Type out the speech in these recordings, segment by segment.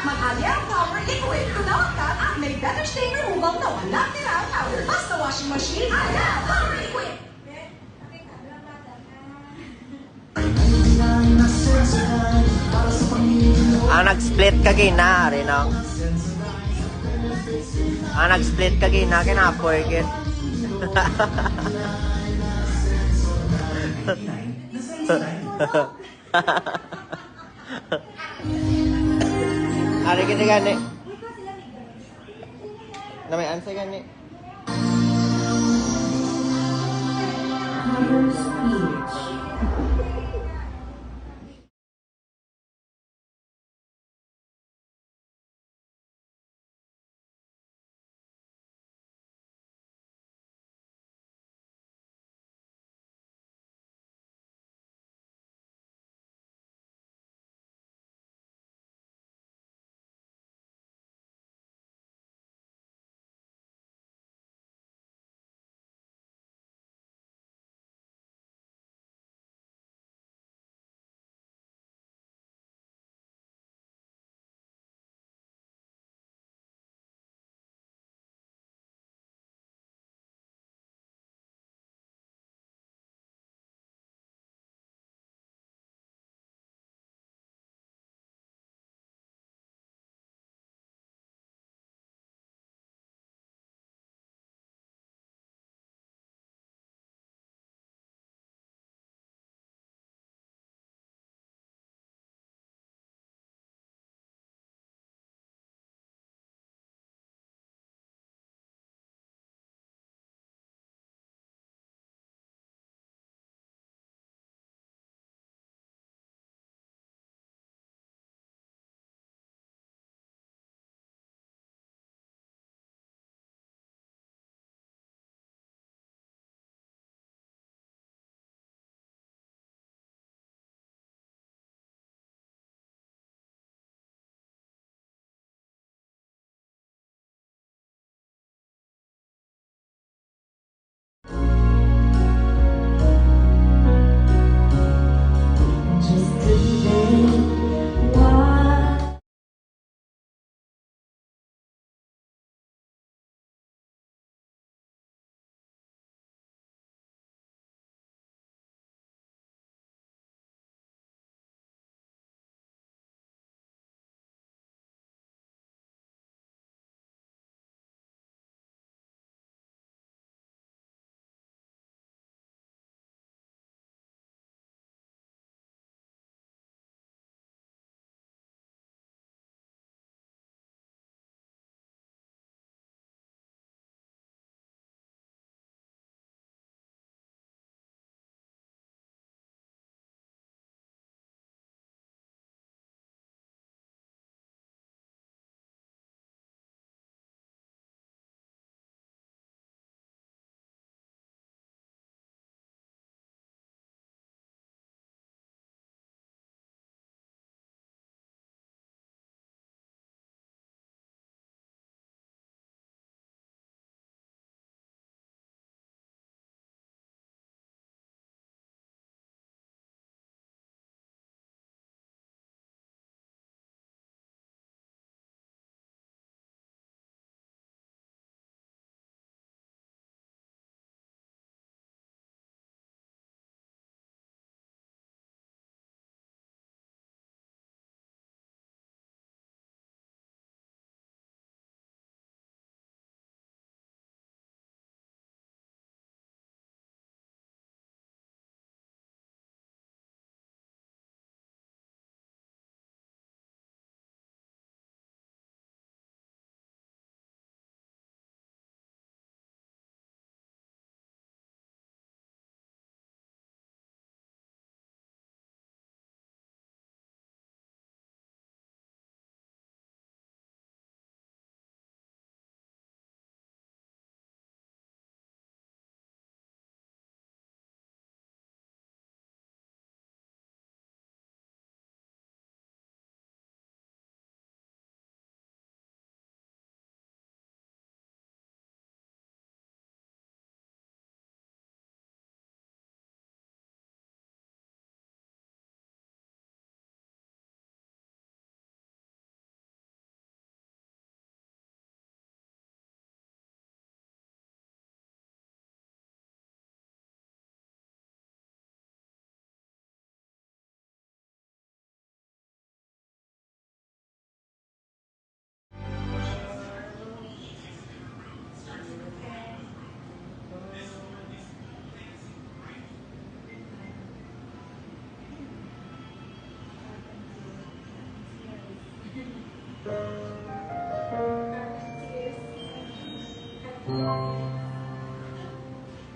Mag-Alia Power Liquid. Tunawag ka at may better stain removal na walang tirang powder. Basta washing machine, Alia Power Liquid. Nag-split ka gina, rin ang. Nag-split ka gina, kinaporgit. Ari gini gani. Namay ansay gani.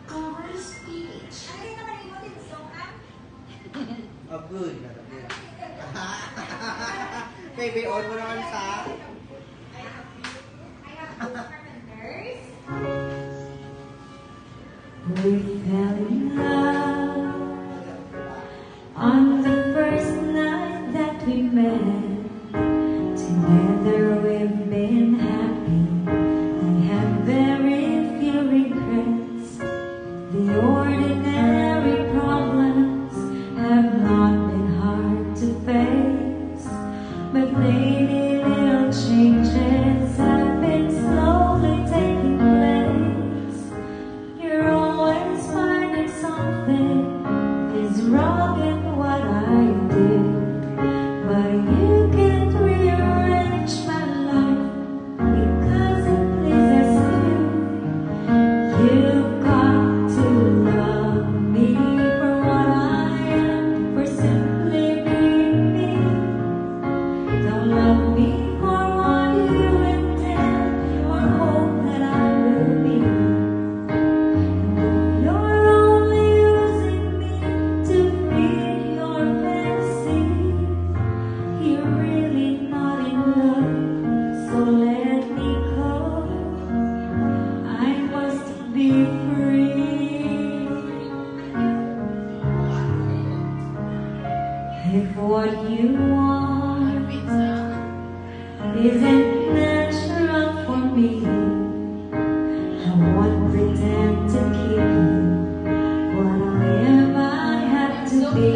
Cover speech. Ano rin naman yung motive song, ha? Oh, good. Baby, on mo naman sa... I have two carpenters. We fell in love on the first night that we met. Together we've been happy. I have very few regrets. The ordinary problems have not been hard to face, but lately little changes have been slowly taking place. You're always finding something is wrong in what I did, but you can't rearrange my life because it pleases you. You've got to love me for what I am, for simply being me. Don't love me for what you intend or hope that I will be. You're only using me to feed your fantasy. You're really not in love, so let me go. I must be free. If what you want isn't natural for me, I won't pretend to keep you. What I am, I have to be.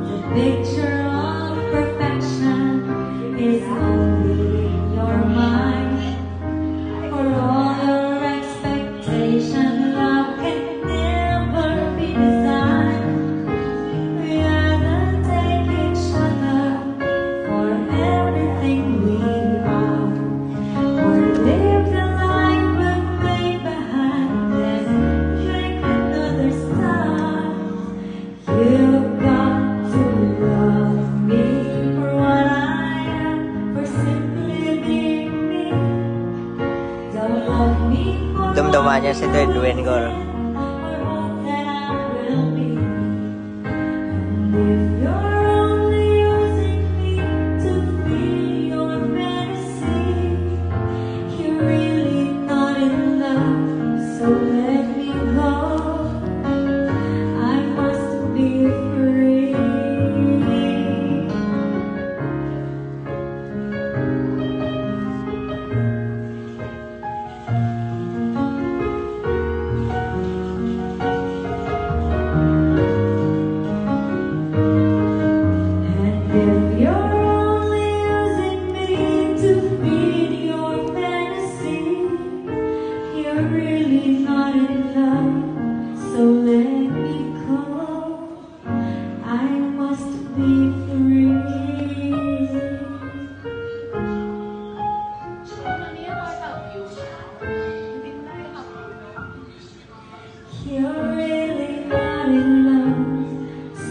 The picture of perfection is only in your mind. For all your expectation, love can never be designed. We either take each other for everything we are, or live the life we've made behind and drink another start. You've got to love me for what I am, for simply being me. Don't love me for Dumduman niya si Edwin ko. or hope that I will be. And if you're only using me to feed your fantasy, you're really not in love, so let me go. I must be free. And if you're only using me to feed your fantasy, you're really not in love, so let me go. I must be free. You're really not in love,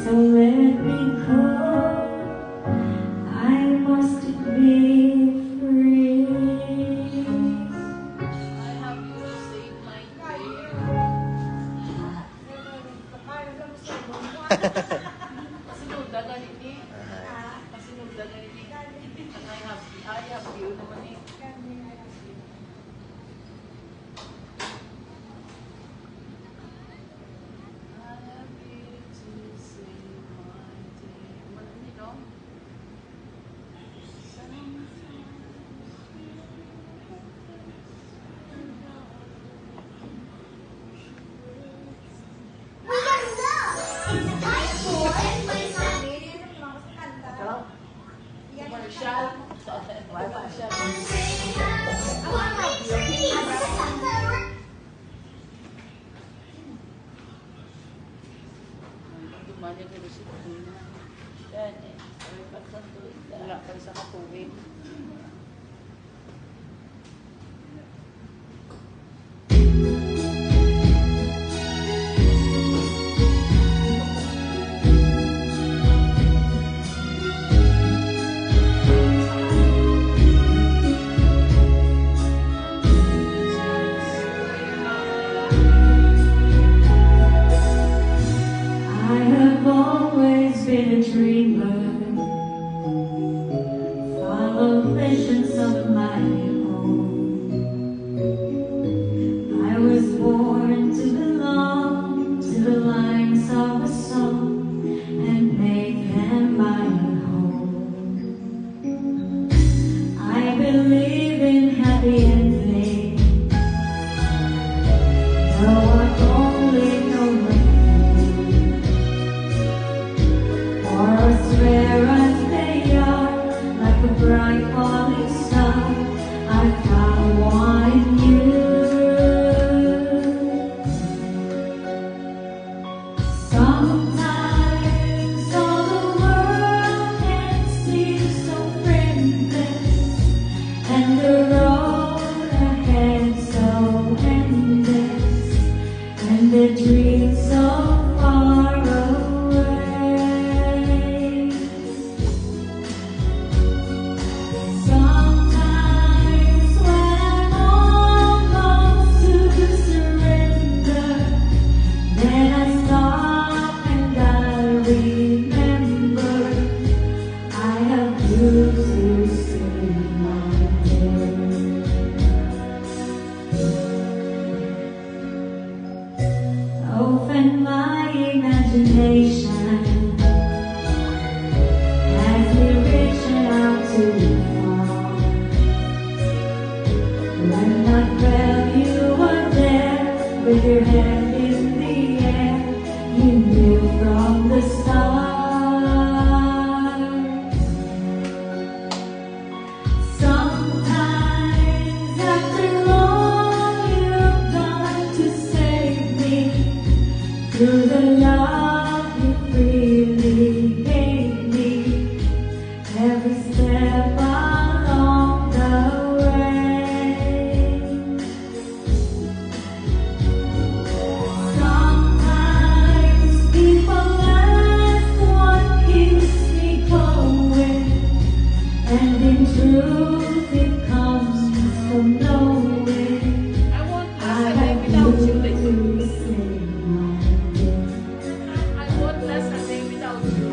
so let me go. I must be free. Pasinugda ganiti. Pasinugda ganiti. I have you naman eh. Marshall. Why Marshall? Dumali ko rin si Pina. Yan eh. Wala pa sa katuwid. believe in happy endings. Though I've only known one thing. For as rare as they are, like a bright falling star, I found one in you. Sometimes all the world can seem so friendless, and the road ahead so endless, and the dreams so far away. Sometimes when I'm almost to surrender, then I stop and I remember I have you to save my day. Often my imagination has me reaching out too far. When I felt you were there with your hand in the air, you knew from the start. Sometimes after all you've done to save me, through the love you freely gave me, every step along the way. Sometimes people ask what keeps me going, and in truth it comes from knowing I want I less a day have without you you. to save my day. I want less a day without you.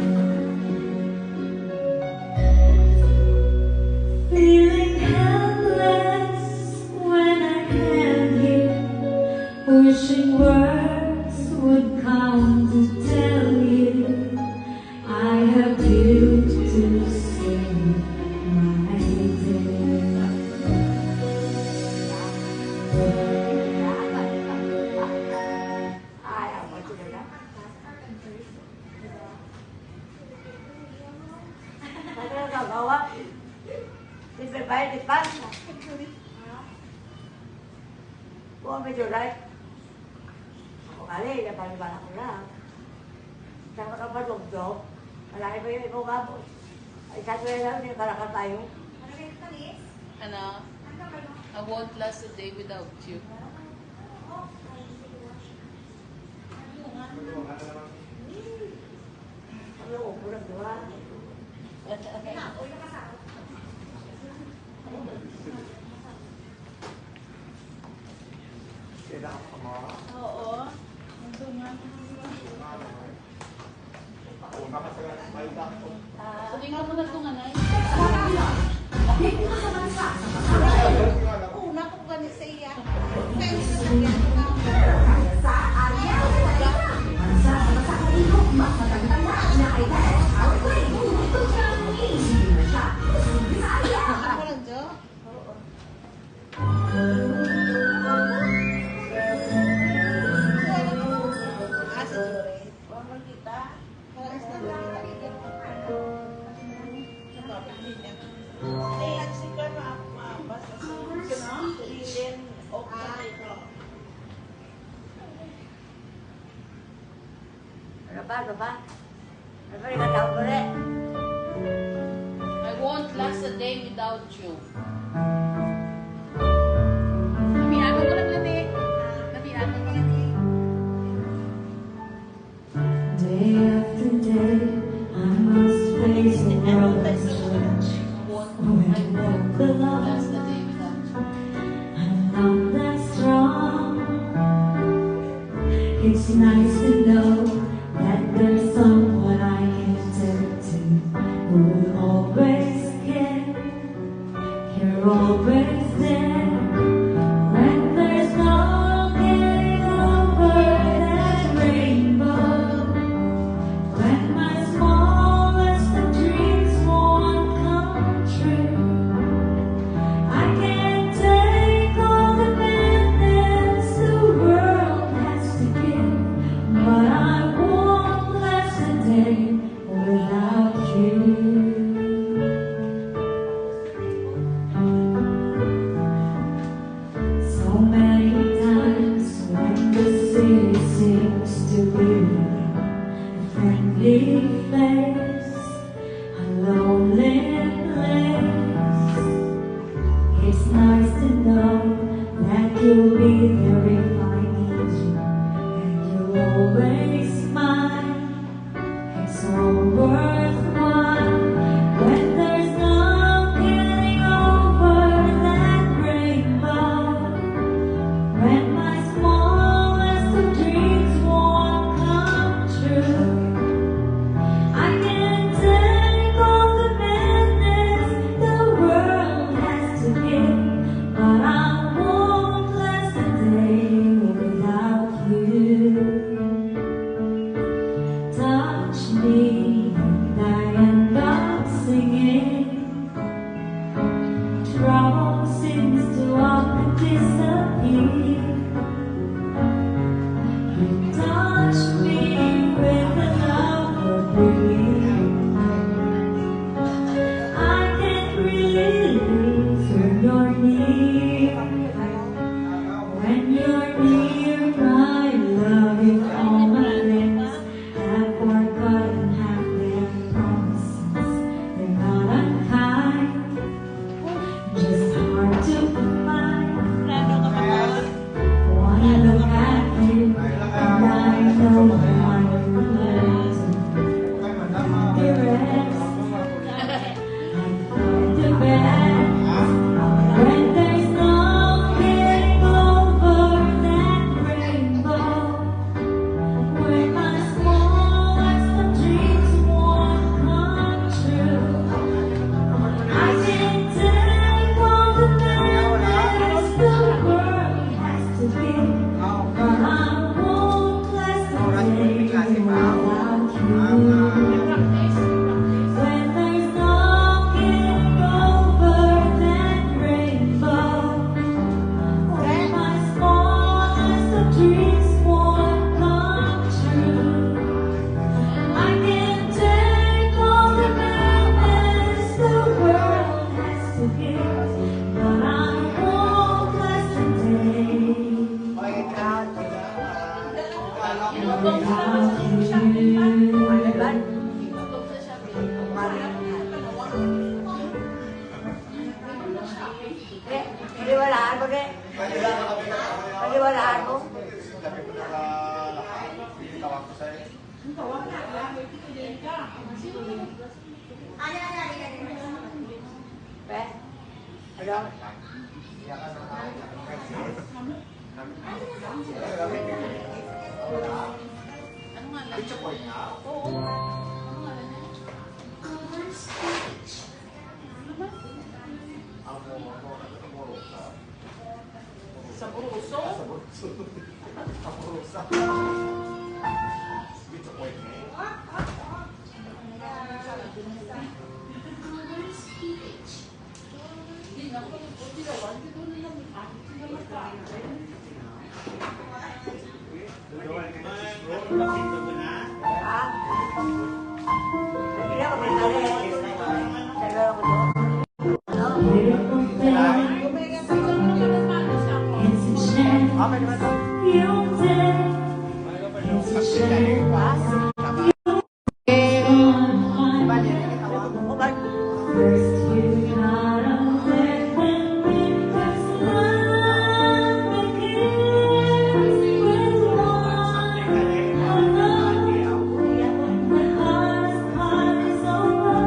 Feeling helpless when I held you, wishing words would come to tell you I have you to save my day. Buwan medyo right. Ako kali, nabalibala ko lang. Saan ka ba dog-dog? Malaki pa yung ikaw gabos. Ay, sabi lang, hindi karakan tayo. Ano? I won't last a day without you. Ano, upo lang diba? Oo. Ito nga. Sabihin ka muna itong anay. Una ko gani sa iya. Sa Ariel, sa kailo, mas magandang na ay dahil sa akin. Ito siya, hindi na siya. Sa Ariel. Ako lang, Jo. Asa, Joy? Huwag kita. Parang isa na kita. Eh, at si Kara, basta ilin o ito. Ano ba? Ano ba? Ano ba yung tawag ko rin? I won't last a day without you. Nabihan mo lang lang eh. Nabihan mo lang eh. Day after day, I must face the world I that's changed. won't last a day without you. I'm not that strong. It's nice to know that there's someone I can turn to who will always care. You're always there. When there's no getting over that rainbow. When my smallest of dreams won't come true. trouble seems to all disappear. You touch me with the love of belief. I can't release when you're near. When you're near, my love is all my lips have forgotten half their promises. They're not unkind, just hard to find. Wanna look at you, and I know I want to rest. I'm going to bed when there's no getting over that rainbow. Where my smallest of dreams won't come true. I can take all the madness the world has to be, but I won't last a day without you. When there's no getting over that rainbow, where my smallest of dreams won't come true. I can take all the madness the world has to give, but I won't last a day without you. Paniwalaan mo, Nek. Paniwalaan mo. Pe? Ano? Sa puso? Ha? Hindi na kami tali. Sabi ako doon. Beautiful thing, it's a chance you did. It's a shame first you got away, then we just love begins with one alone. When the hardest part is over,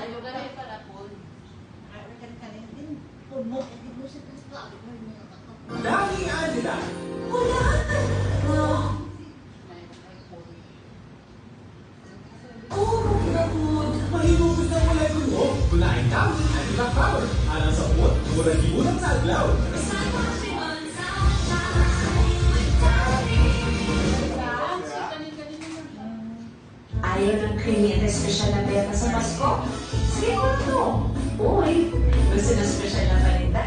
Ayaw ka rin pala po. Dami Angela. Mahigupit na kulay kulo. Kunain Dami Angela Power. Alang sa uot, murang hibulang sa adlaw. Ayaw ng creamy at espesyal na beta sa Pasko? Sige mo ito. Uy, gusto na espesyal na paninda?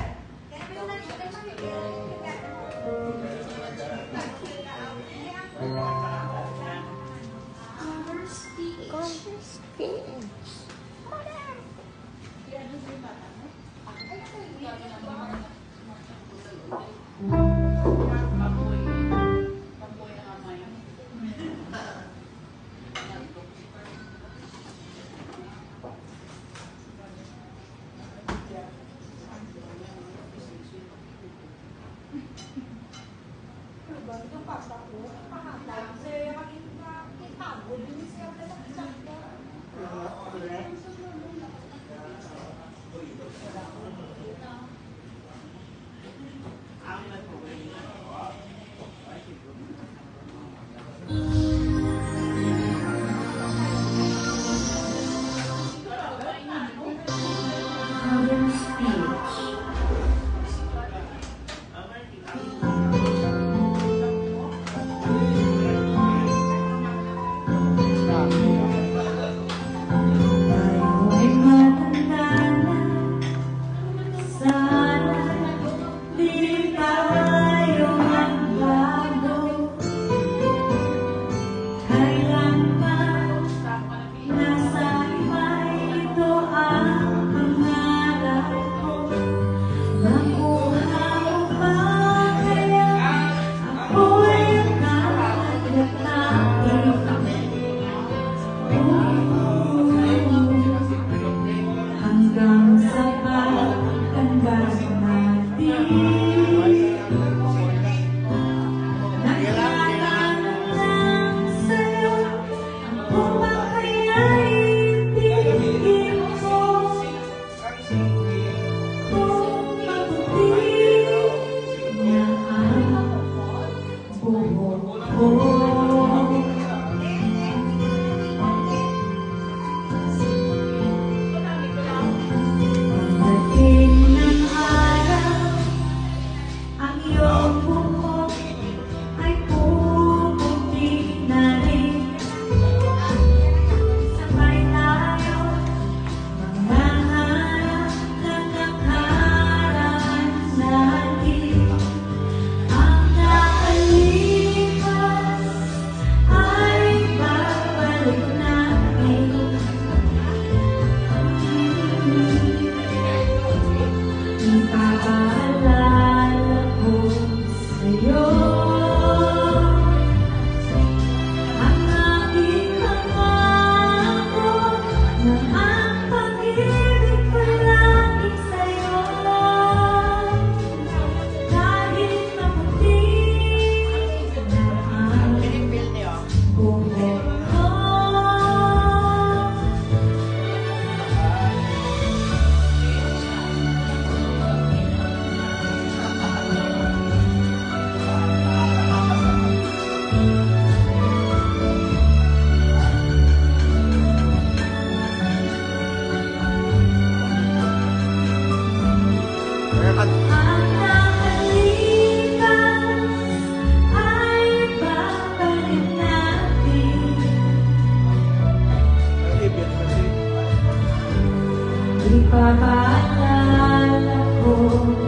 Ipapaalala ko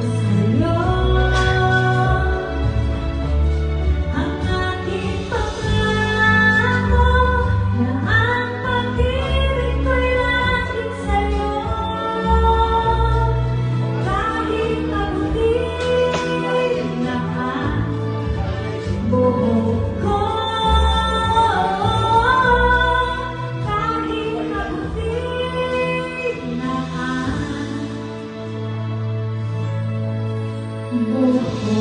sa'yo ang aking pangako na ang pag-ibig ko'y laging sa'yo. Kahit mabuti na ang buhok ko, kahit mabuti na ang buhok ko.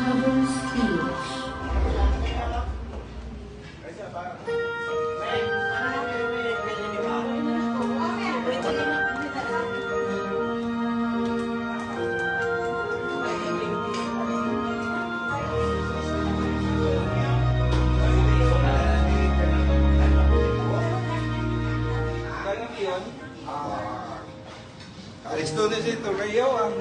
cover speech. Esto necesito rayo ang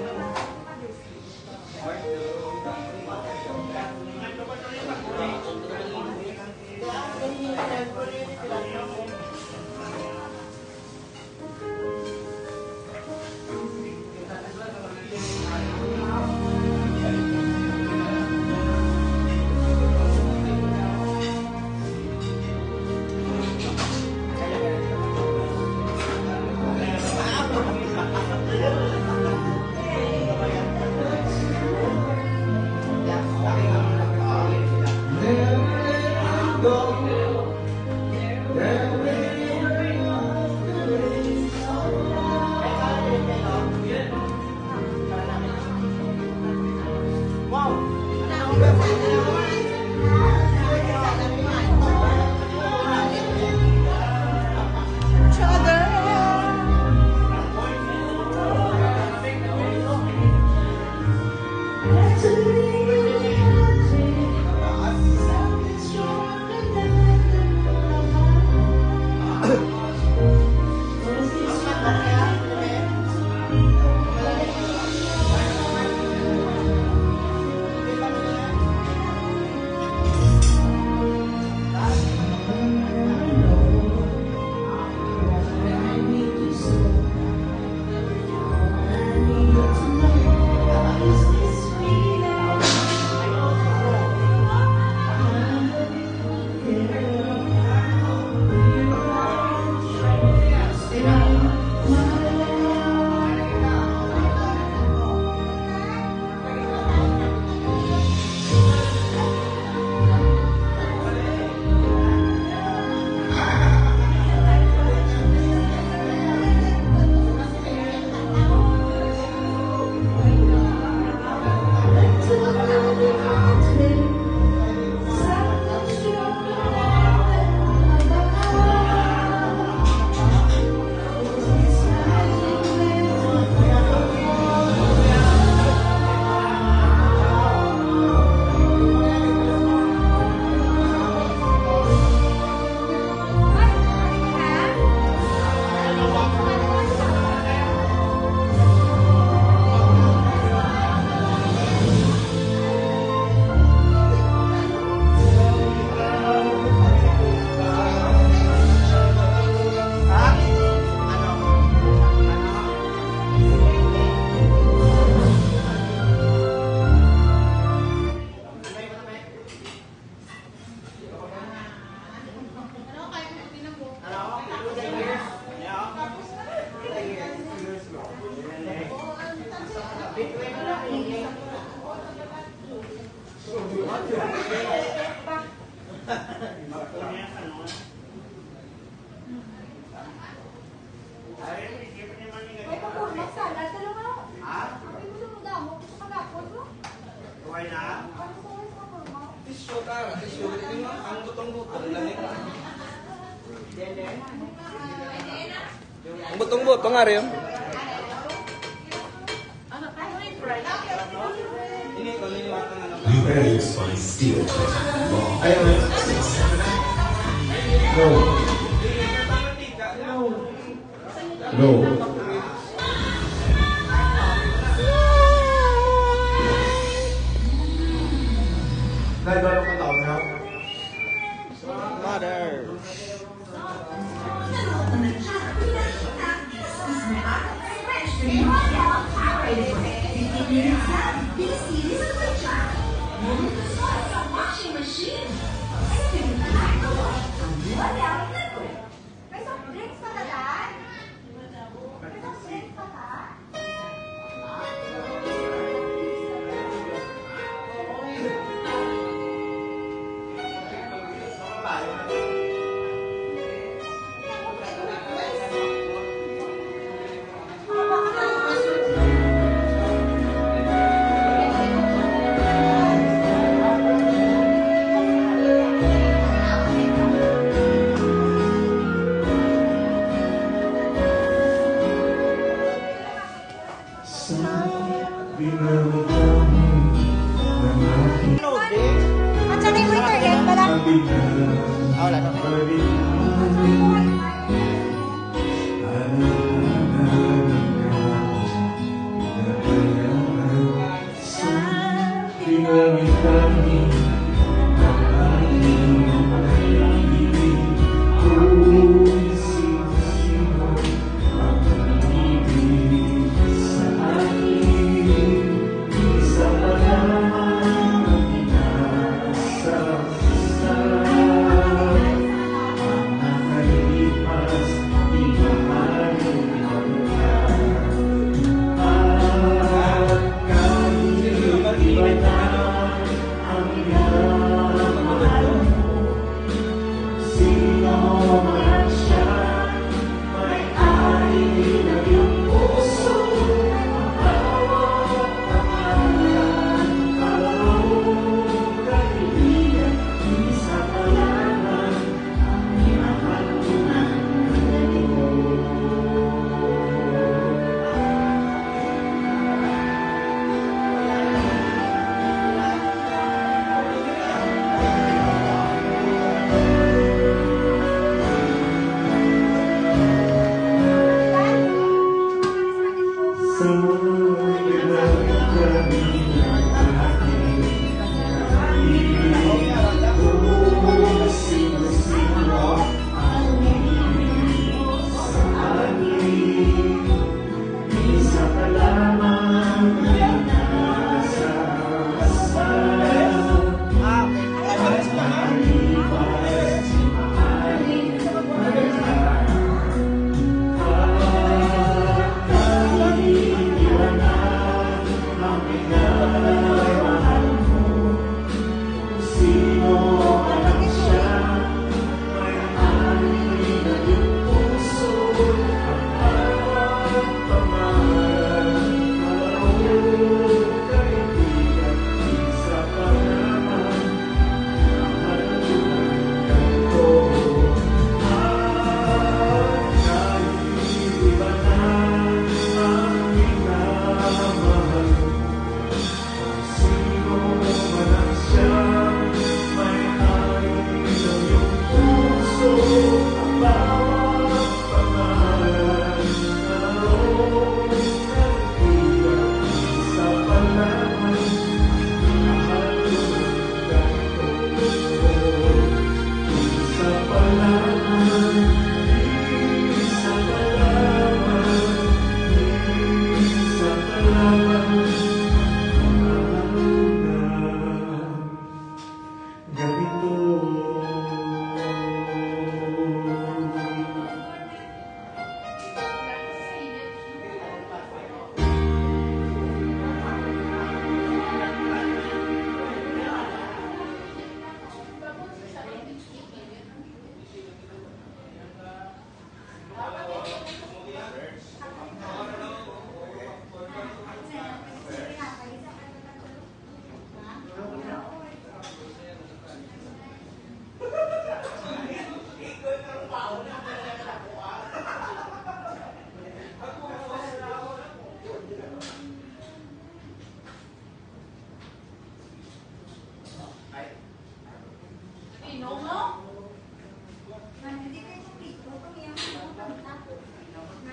Ang butong-butong nga rin. New Airless by Steel. No. Mother. Ah, wala na.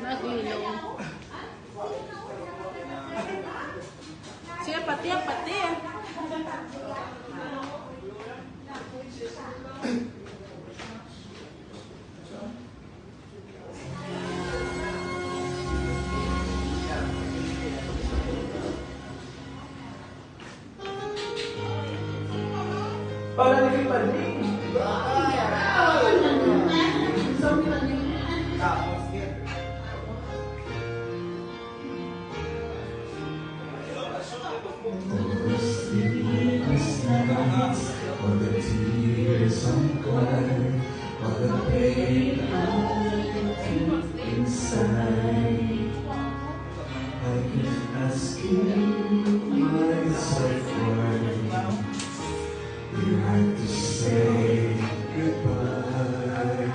Nag-ilong. Siya pati. All the tears I'm crying, all the pain I'm inside. I keep asking myself why you had to say goodbye.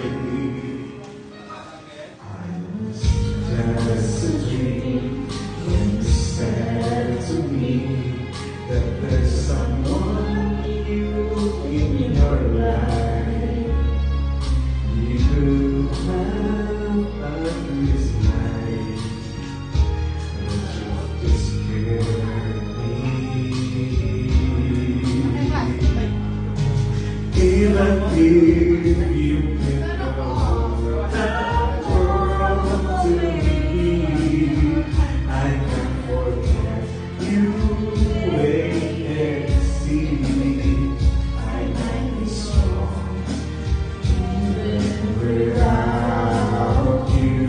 I was just a dream when you said to me that there's someone new in your life. cannot give you that world to me. I can forget you, wait and see. I might be strong even without you.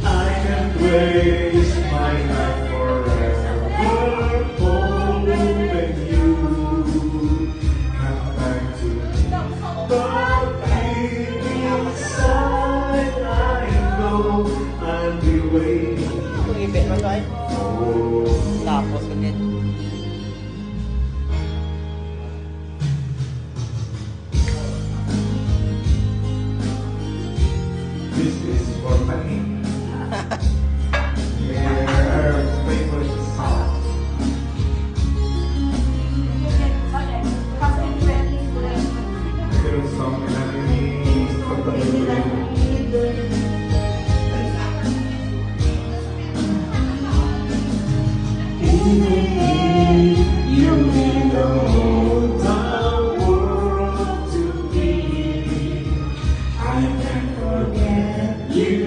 I can waste my life forever hoping you come back to me. But deep inside I know I'll be waiting Kung ipit mo tayo. for Tapos ulit. this is for money. Your favorite song. Favorite song na namin you mean the whole world to me. I can forget you,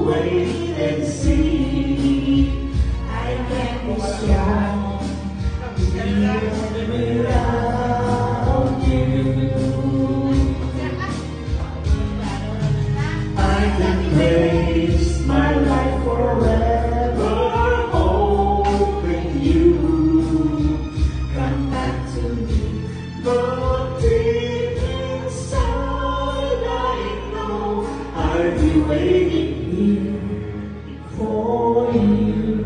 wait and see. I can be strong even without you. I can waste my life forever hoping you come back to me. But deep inside I know I'll be waiting here for you.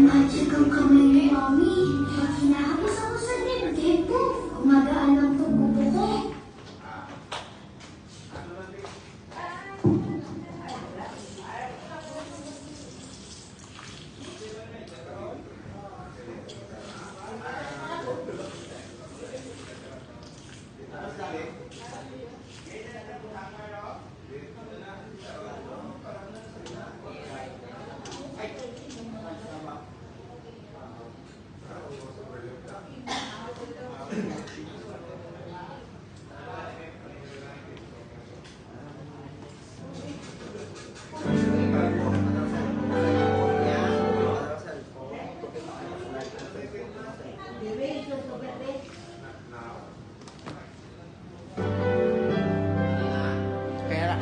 Magical kamay ni Mami. Pag hinahapos ako sa dibdib ko, gumagaan ang tubo ko. Kaya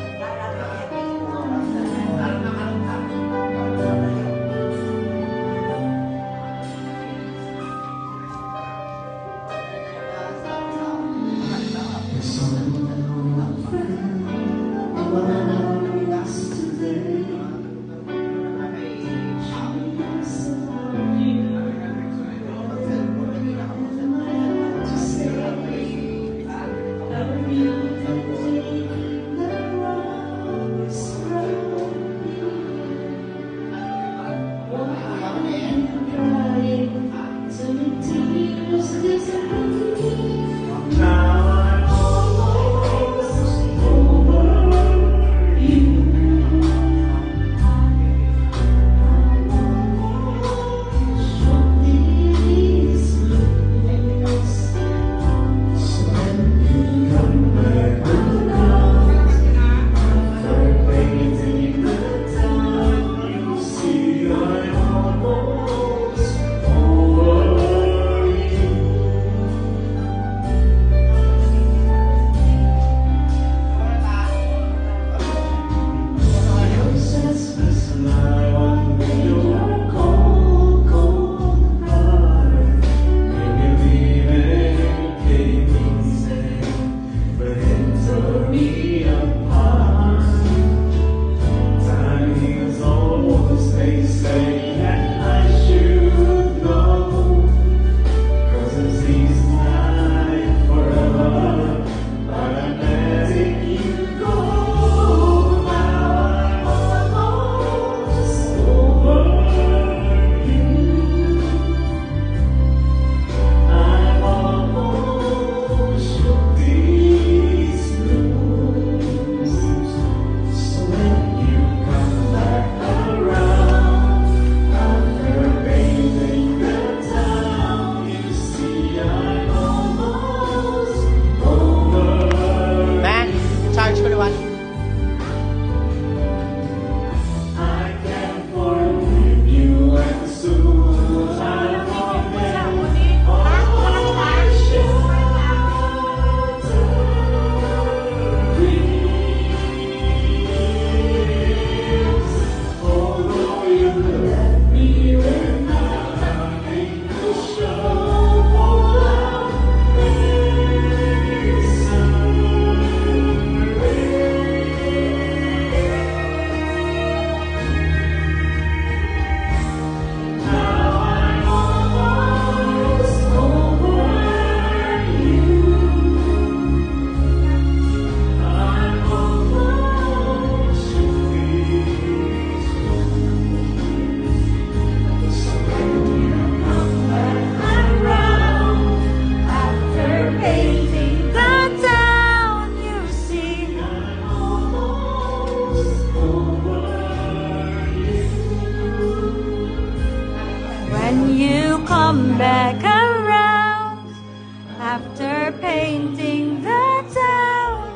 painting the town.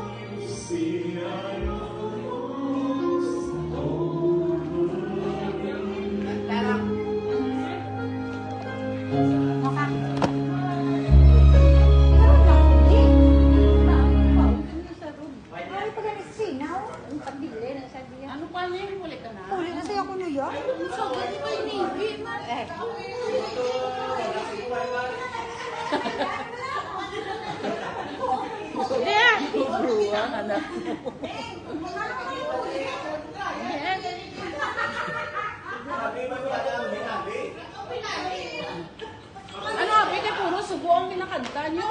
Ano pa na yun? Huli ka na? Huli na sa'yo ko New York. So, ganito ba yung Navy, man? Yeah. Buruang, anak mo. Ano, pwede puro subo ang pinakanta nyo?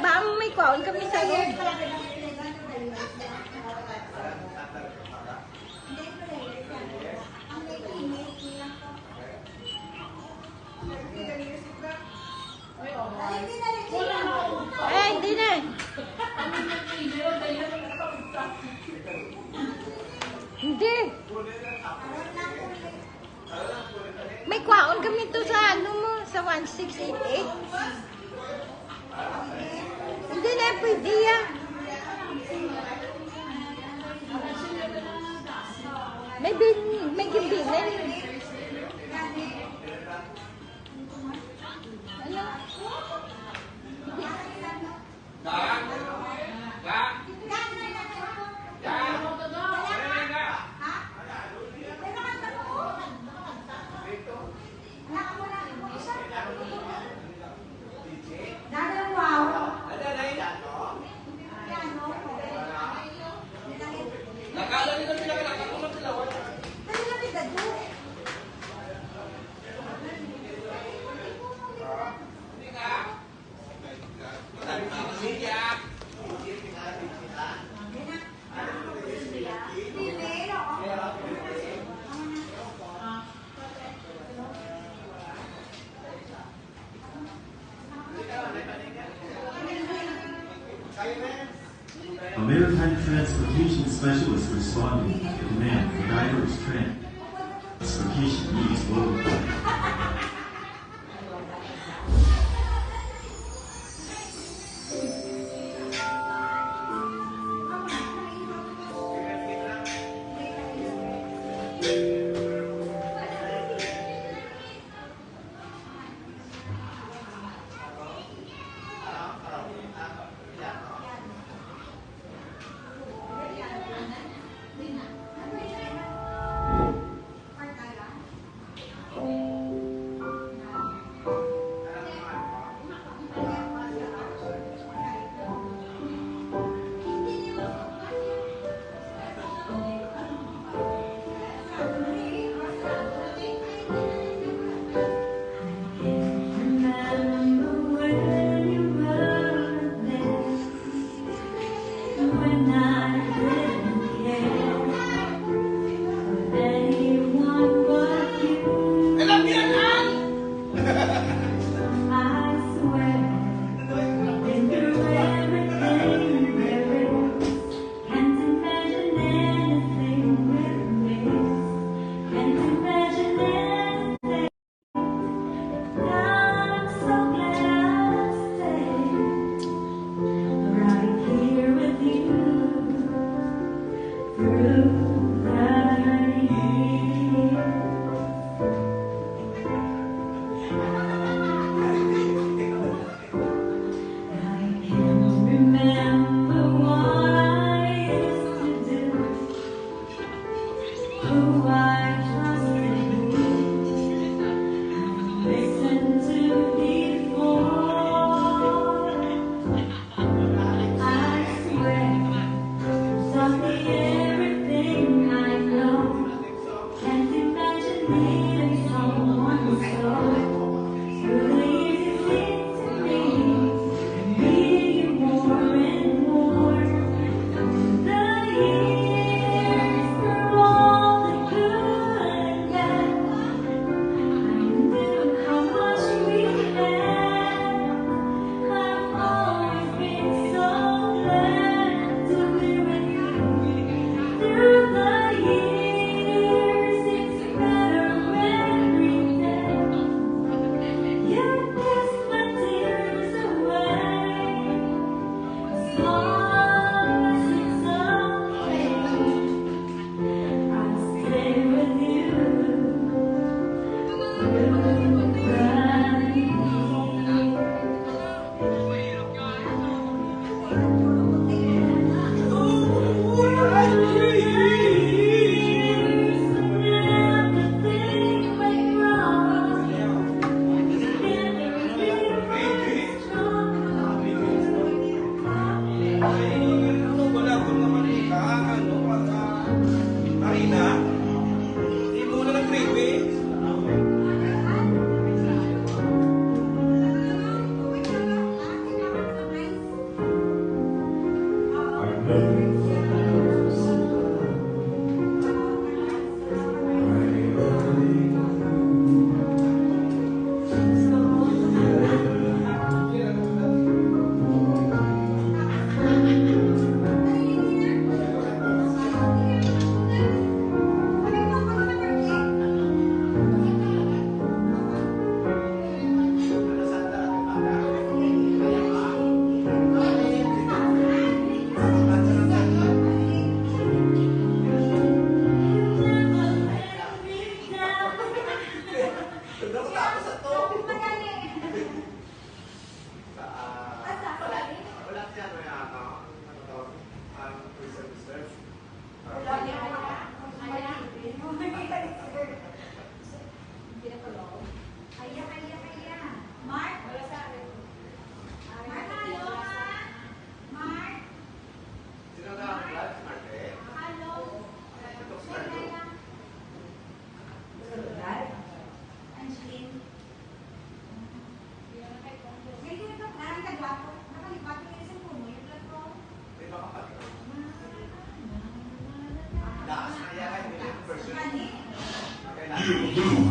Bang may kwaon kami sa'yo. Hindi na. Hindi. May kwaon kami to sa ano mo, sa 1688. Hindi na pwede yan. May gimbilin. Ano? A maritime transportation specialist responding to the demand for diverse transportation needs worldwide.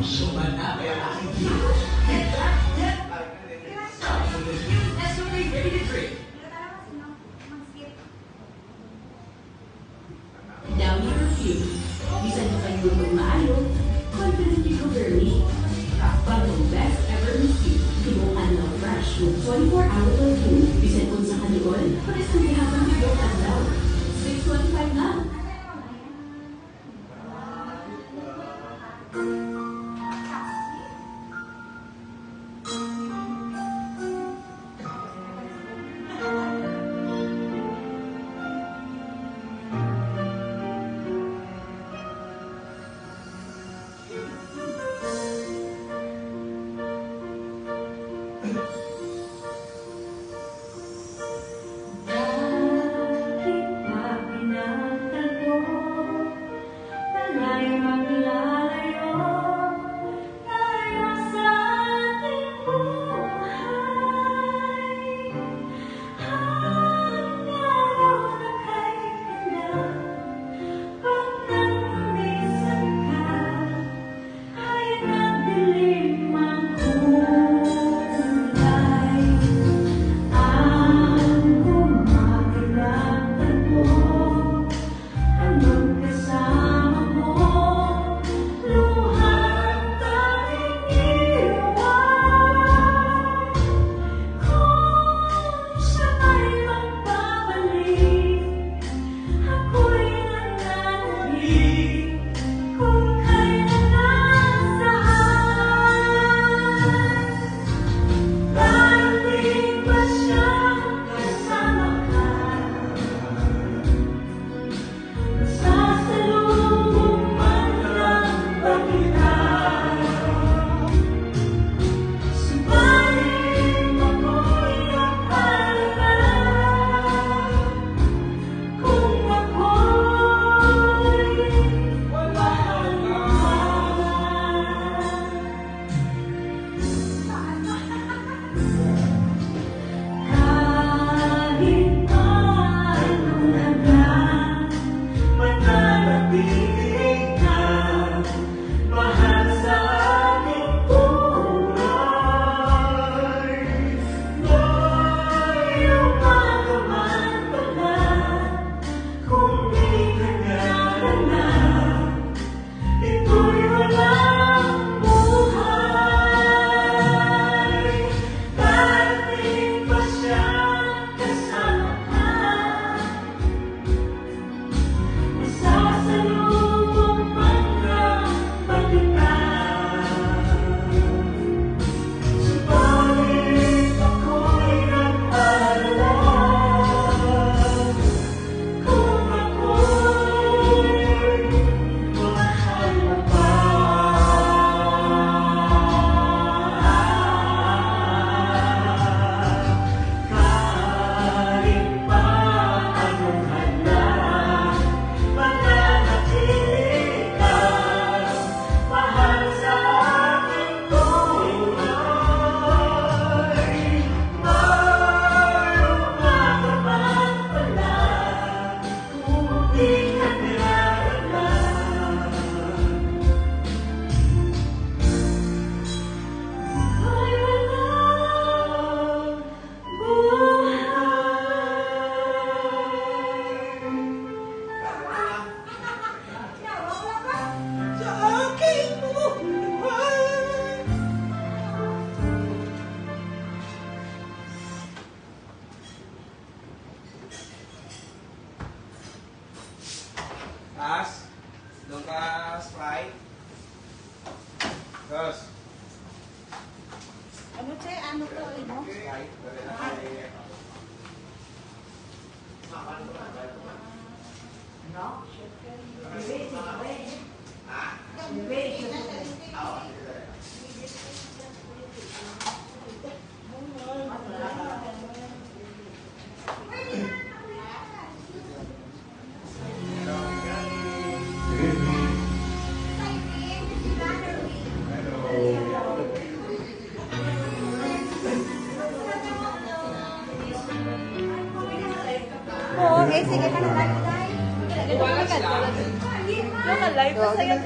Suman na kaya aking hero. Ready to drink. Now you review. Bisan pa kayo ng maayo, confidently covertly. Bagong best ever review. Tinuan na fresh with 24-hour review. Bisan kung sa kaligol, pares ang gihapang tibok at daw. 625 na. Taas. Doon ka, Sprite. Gus. Ano, Che? Ano to? Ano? Sprite. Oo, okay, sige ka na. Live pa sa'yo.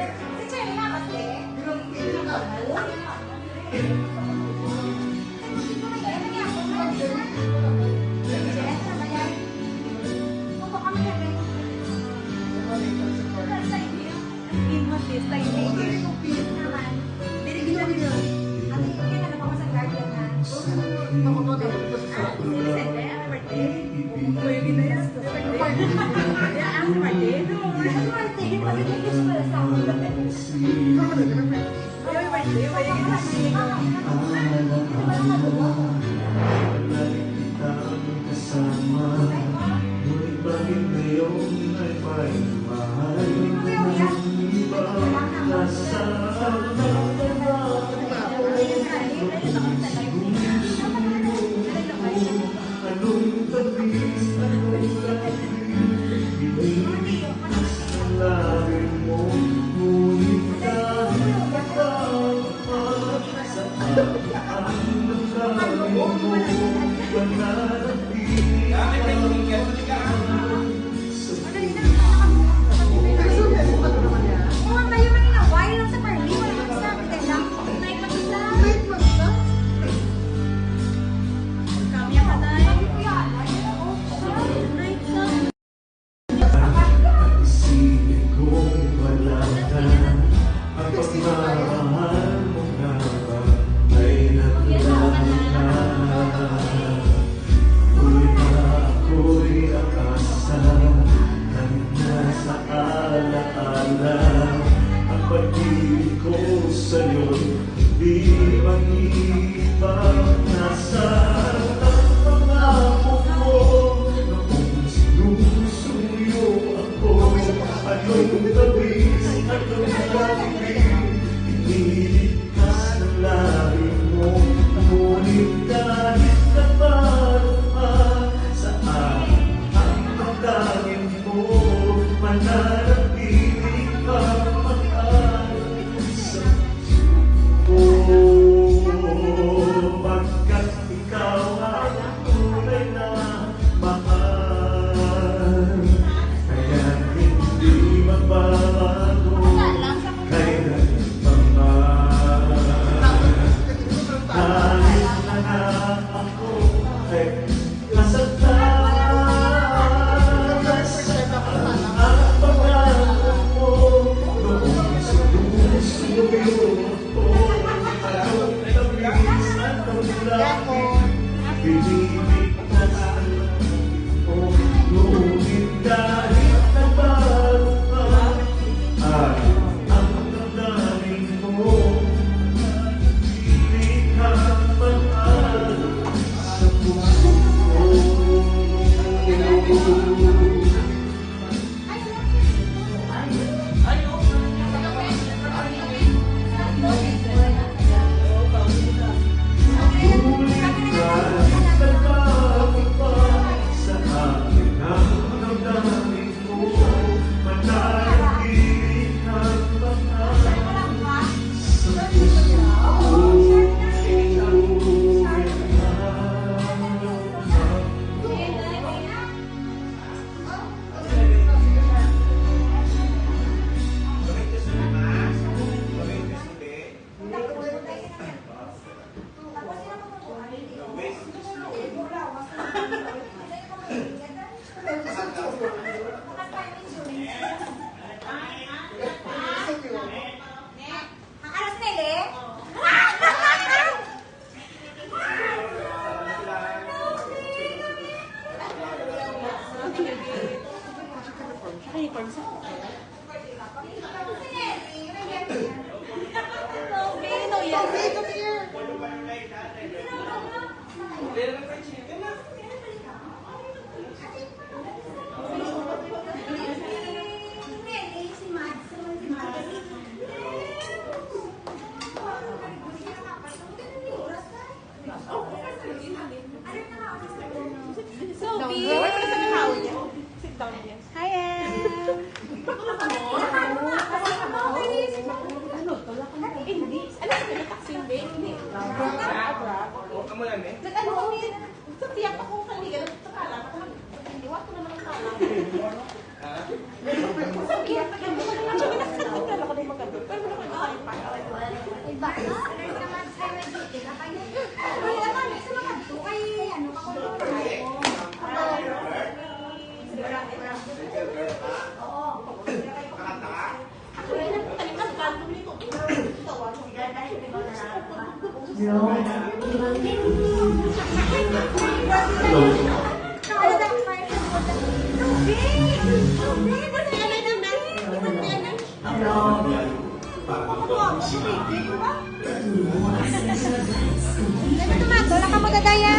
Wala ka magdadaya.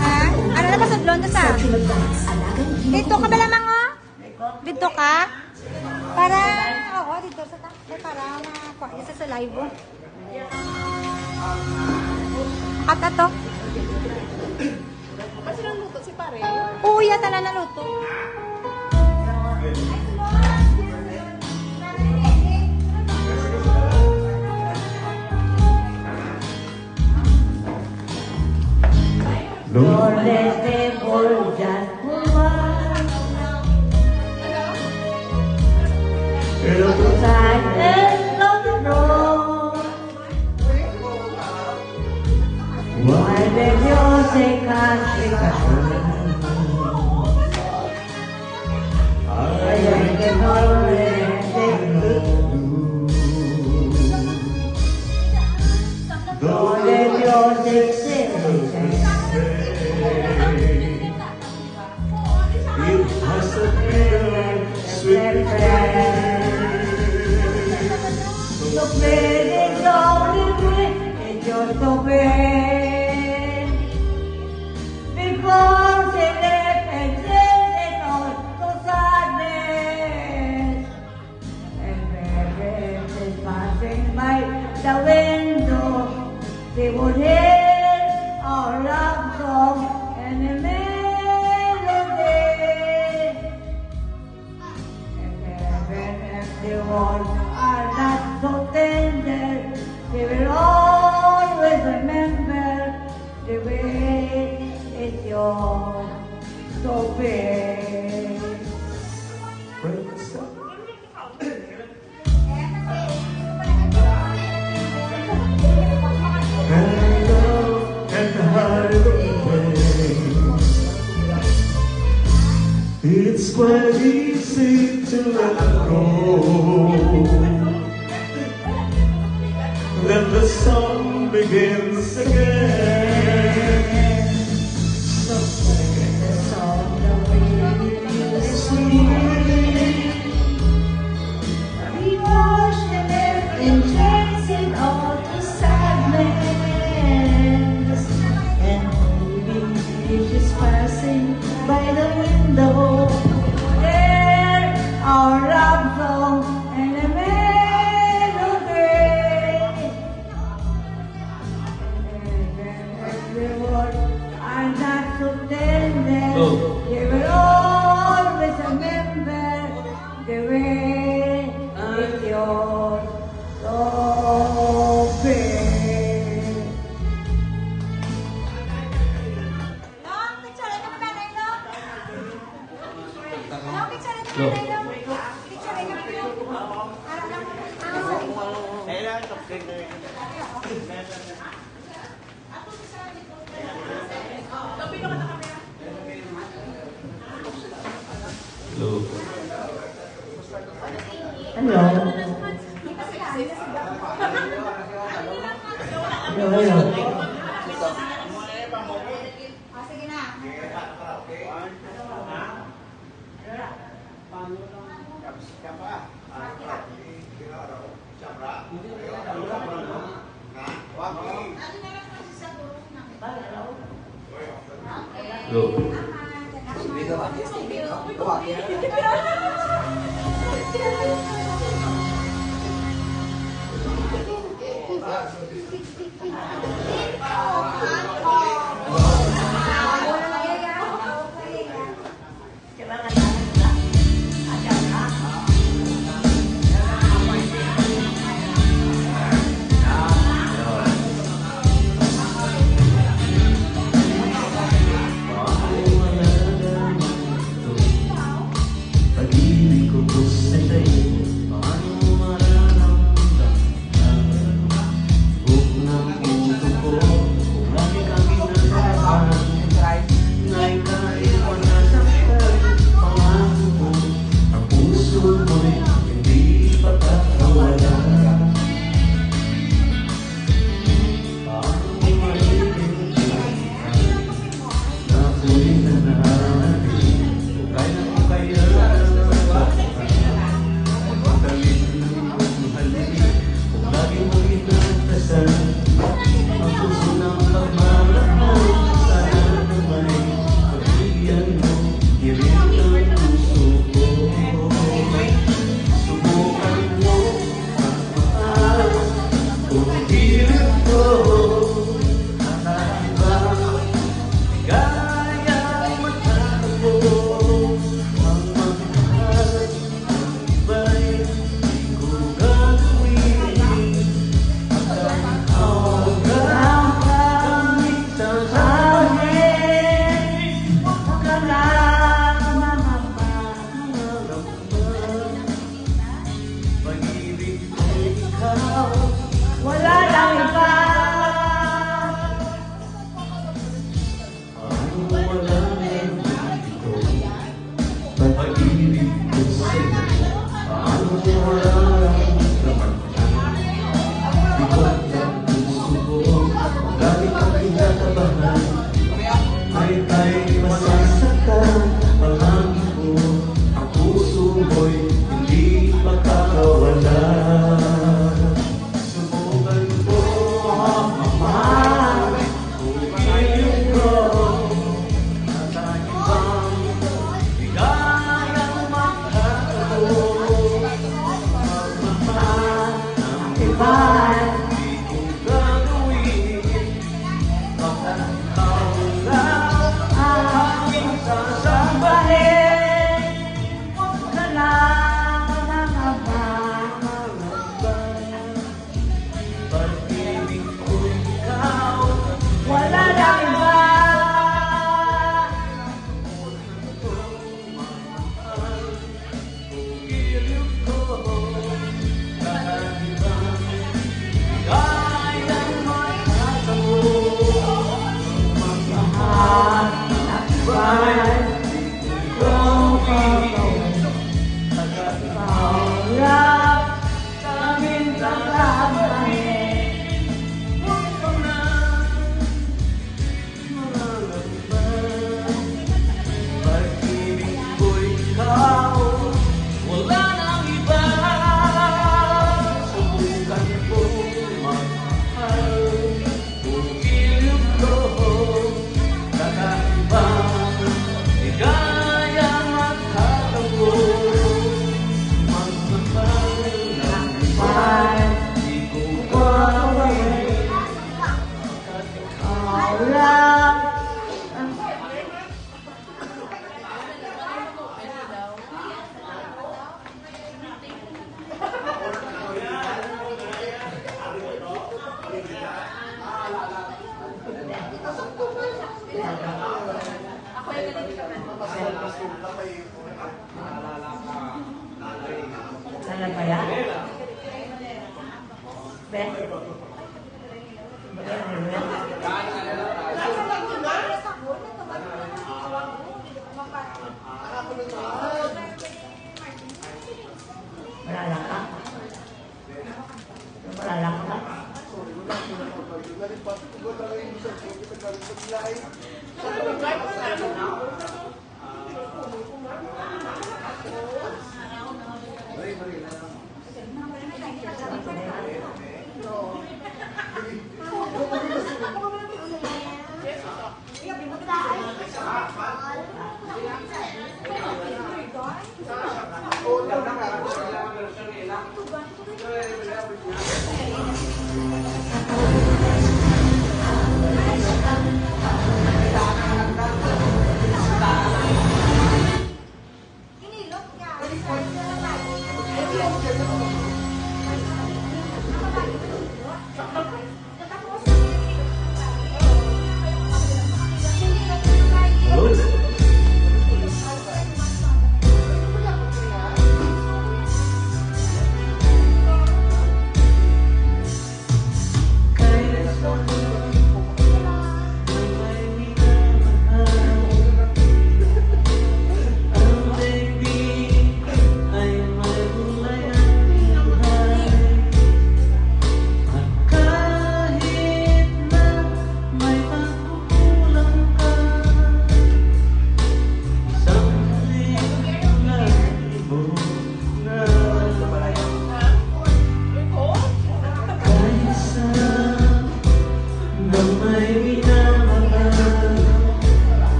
Ha? Ano na pasudlon na sa? Dito ka ba lamang o? Dito ka? Para, oo, dito sa para makakuha sa live o. Kata to? Kasi nang luto si pare. Oo, yata na naluto. Lord, let's stay for just one. Look aside and look around. Why did you say I can already Lord, let your success. It has a bitter, sweet So play this song in your stupid. Because it exists on to sadness. And parents is passing by the window. They would hear our love song and a melody. And heaven and the world are not so tender. They will always remember the way it's yours so big. at the heart of the pain. It's quite easy to let go. Then the song begins again. So sing the song the way you sing. We wash and chasing all the sadness. And maybe she's passing by the window. There, our love song and a melody. And the world are not so tender. They will always remember the way it's yours so big. Hello. Hello. Pag-ibig ko po sa'yo, paano mararamdaman?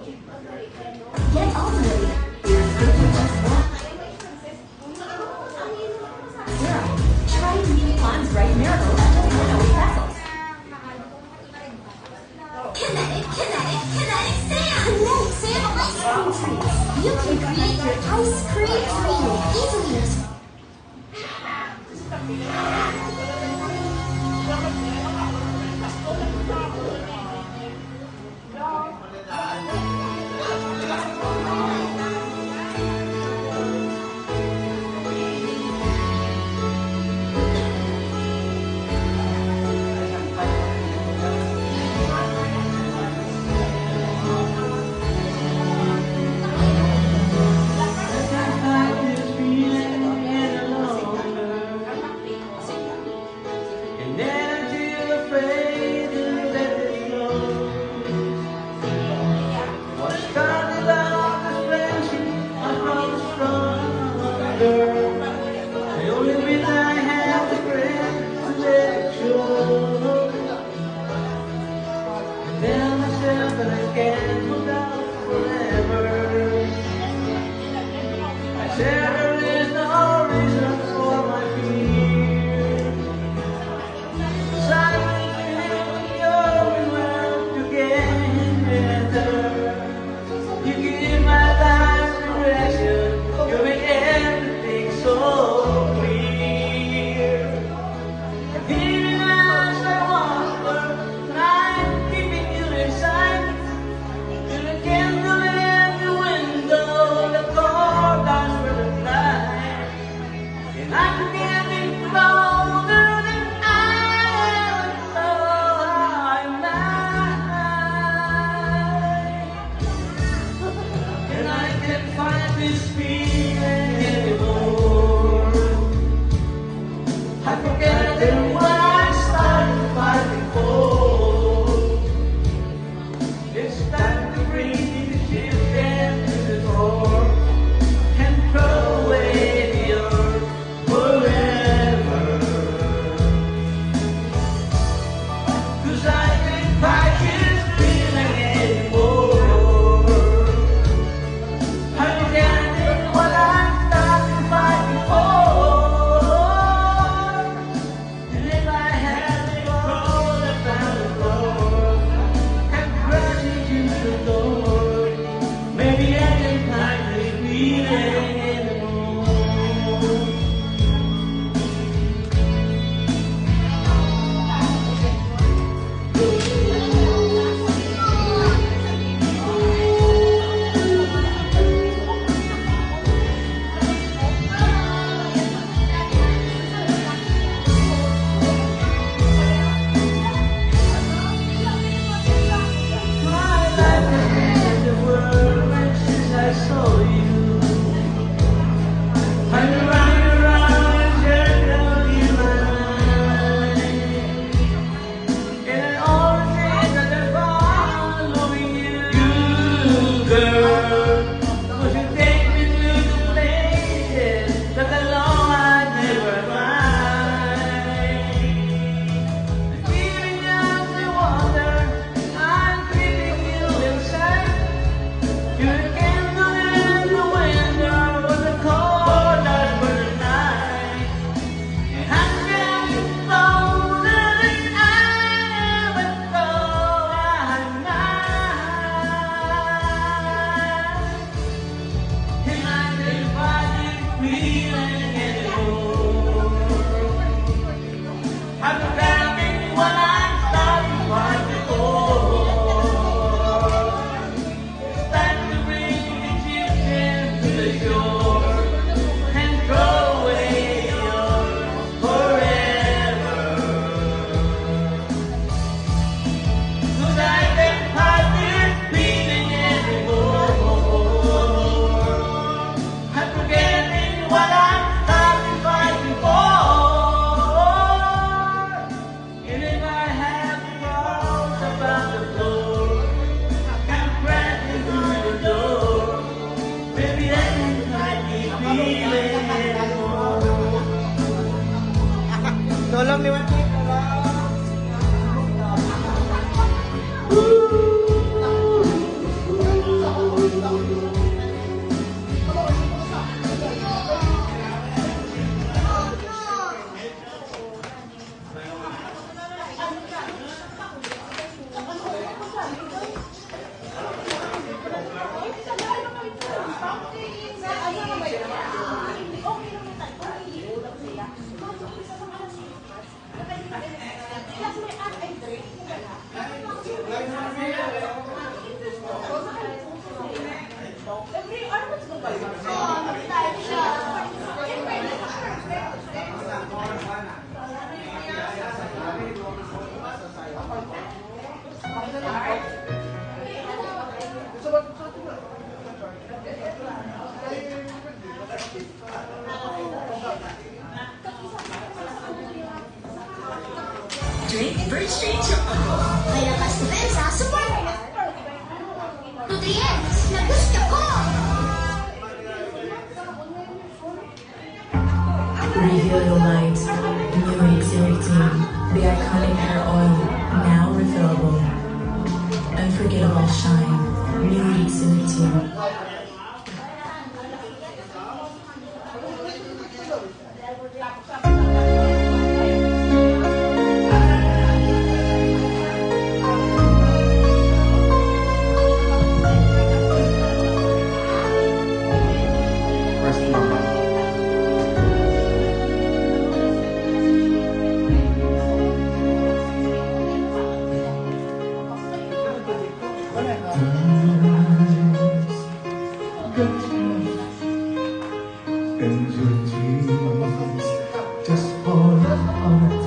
Get ultimately. Zero. Try new Pond's Bright Miracle at 108 pesos. Kinetic Sand! Kinetic Sand ice cream treats. You can create your ice cream dream easily. Tolong liwati. nutrients na gusto ko! Revitalize New Exhilarating, the iconic hair oil, now refillable. Unforgettable shine, New Exhilarating. And your dreams just fall apart.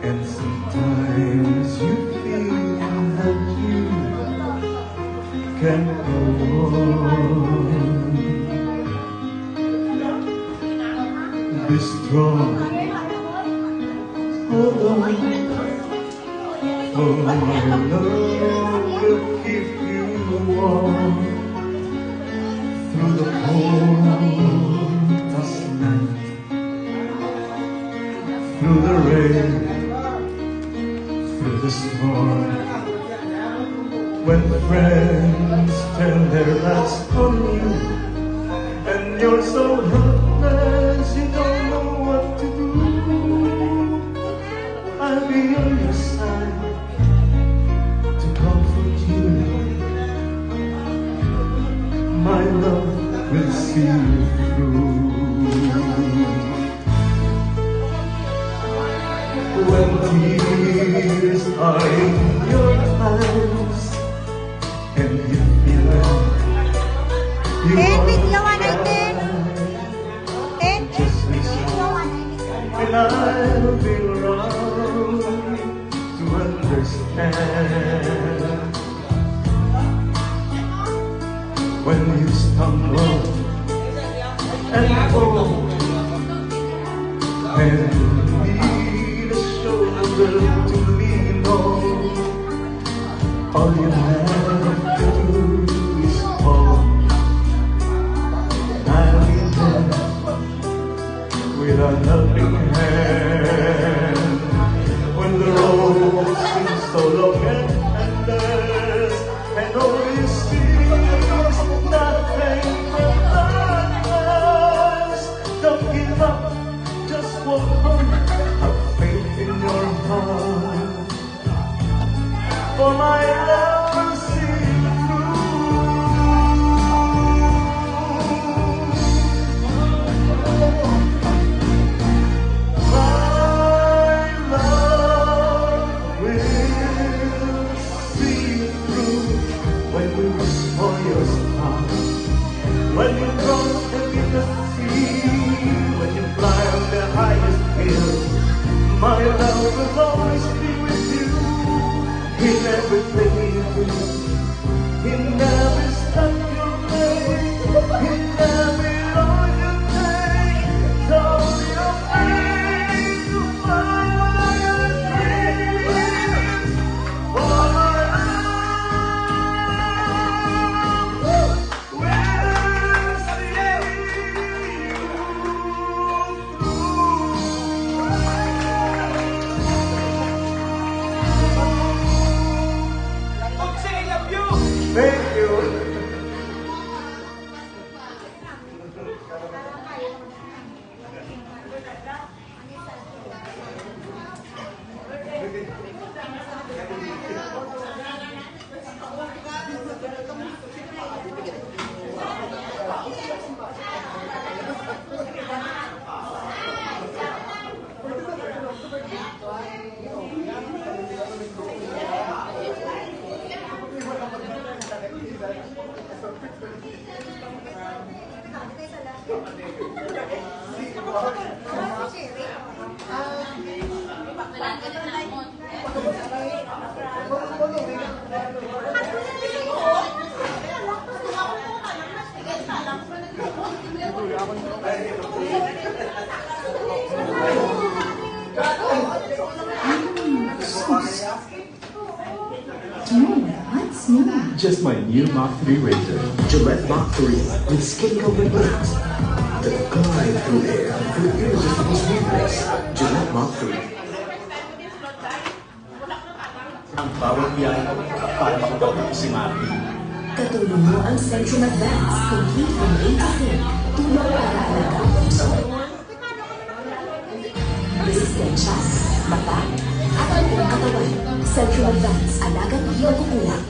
And sometimes you feel that you can't go on. Be strong, hold on, for my love will keep you warm through the coldest night, through the rain, through the storm. When friends turn their backs on you, and you're so helpless you don't know what to do, I'll be on your side to comfort you. My love will see you through. When tears are in your eyes and you feel like you are just listen, and I'll be around to understand. When you stumble and fall and need a shoulder to lean on, all you have to do is fall. I'll be there with a helping hand. When the road seems so long and endless, and all you see nothing but darkness. Don't give up, just walk on. Have faith in your heart, for my love will see you through. My love will see you through. When you whisper your stars, when you cross the biggest sea, when you fly on the highest hill, my love will always be with you. In everything you do, in every step you make, in every road you take. Don't be afraid to find what I am dreaming. For my thank you. just my new Mach 3 razor. Gillette Mach 3 with skin-covered blades. The glide through air for irresistible sweetness. Gillette Mach 3. Ang bawat biyahe para makatulong si Marty. Katulong mo ang Centrum Advance, complete from A to Z. Tulong para alagang puso. Resistensya, mata, at ang buong katawan. Centrum Advance, alagang hindi magkukulang.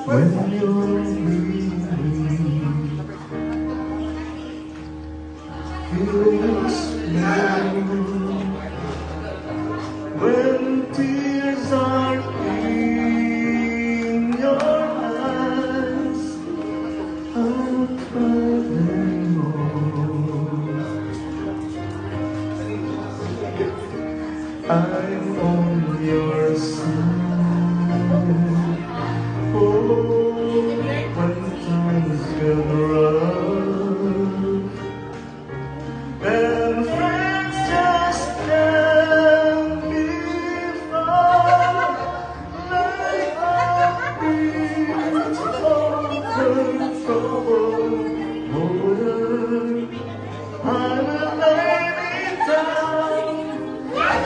When you're feelings when tears are in your eyes, I'll cry them all. I'm on your side. Oh, when times get rough and friends just can't be found, like a bridge over troubled water, I will lay me down like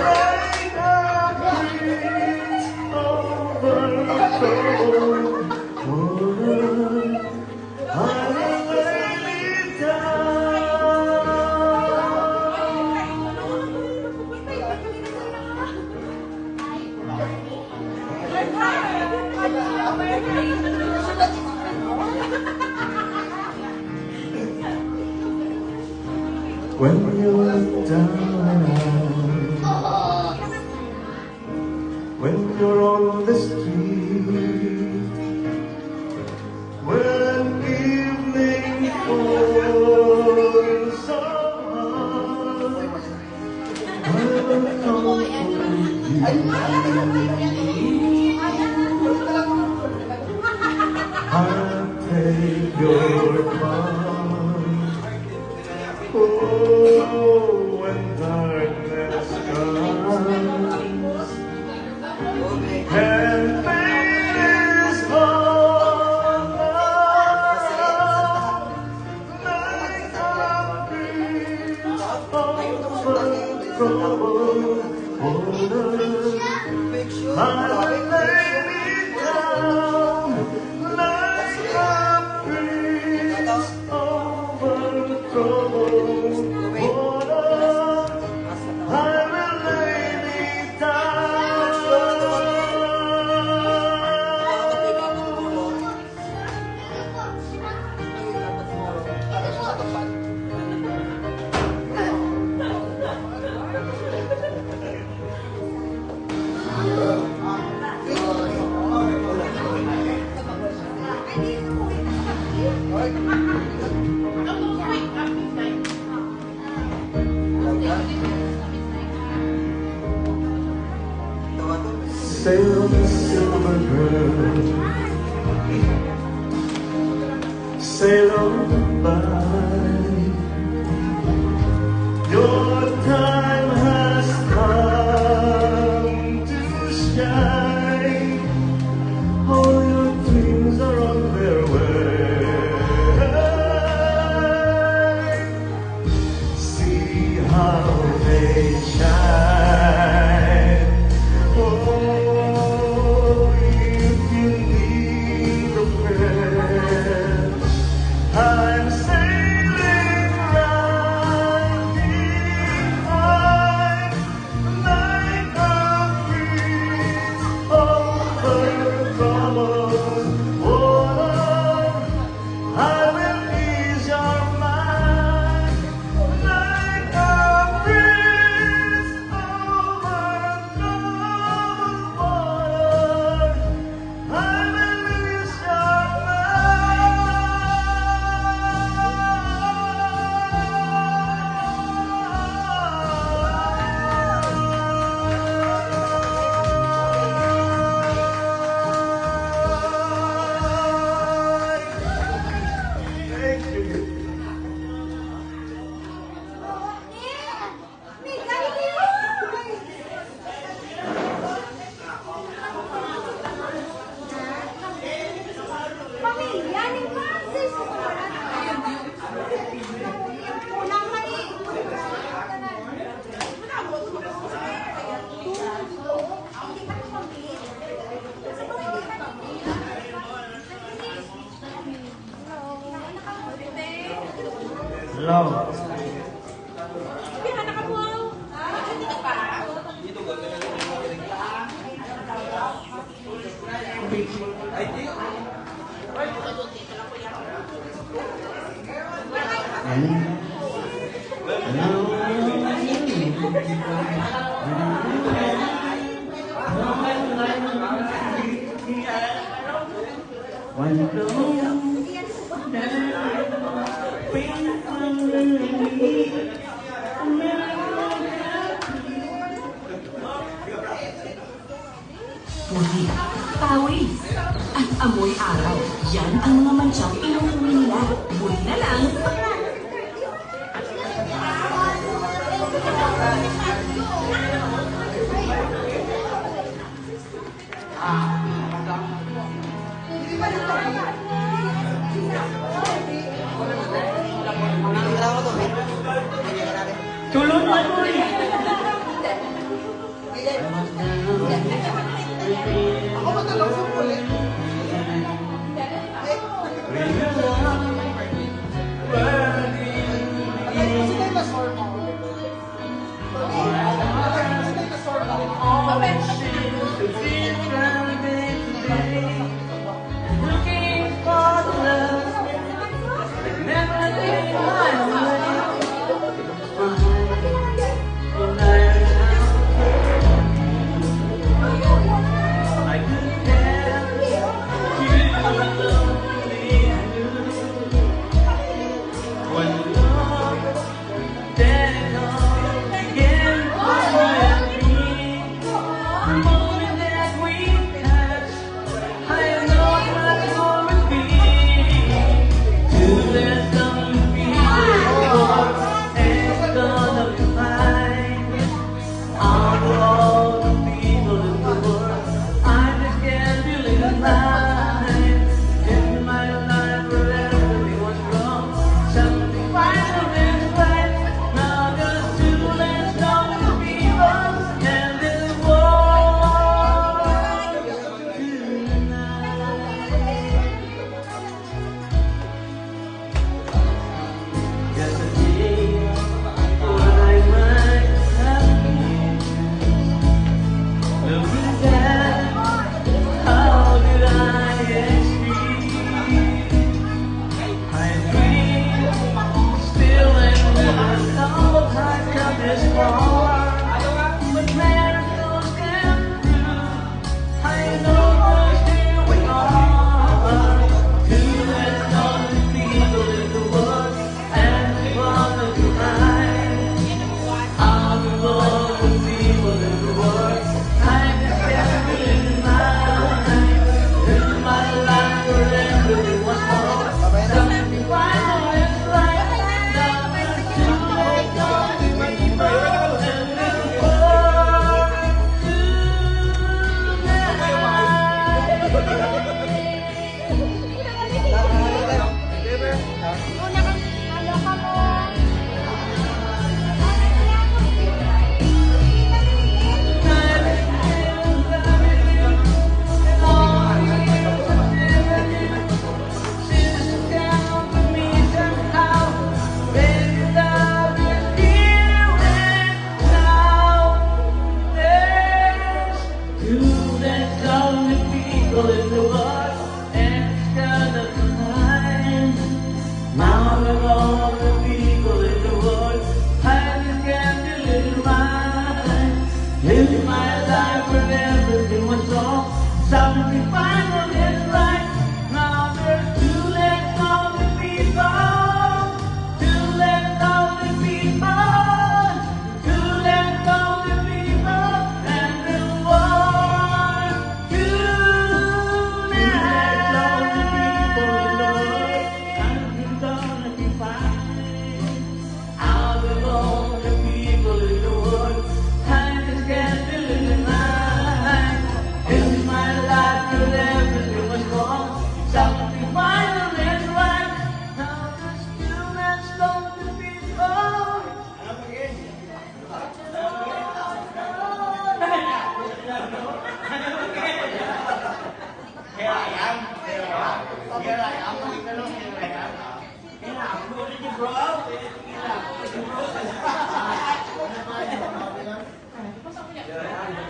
a bridge over troubled water. I will lay me when you're down, when you're on the street, when evening falls so hard, I will come I'll take your part. Oh, when darkness comes and pain is all around, like a breeze over troubled water, I will lay me down like a breeze over troubled water. I will lay me down. Sail on the silver girl, sail on by. Your time has come to shine. All your dreams are on their way. See how they shine. Oh, if you need a friend, I'm sailing Hello. Puti, pawis, at amoy araw. Yan ang mga mansyang inuuwi nila. Buti na lang, Tulog na mo eh. Ako matalong sa ulit.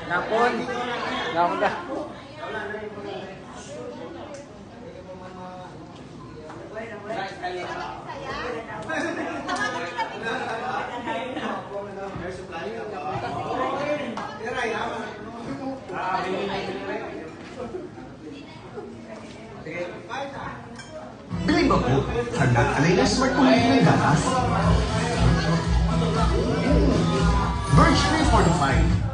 Napon. Napon ka. Bilib ako, hanggang alay na smart kumain ng gatas. Birch 345.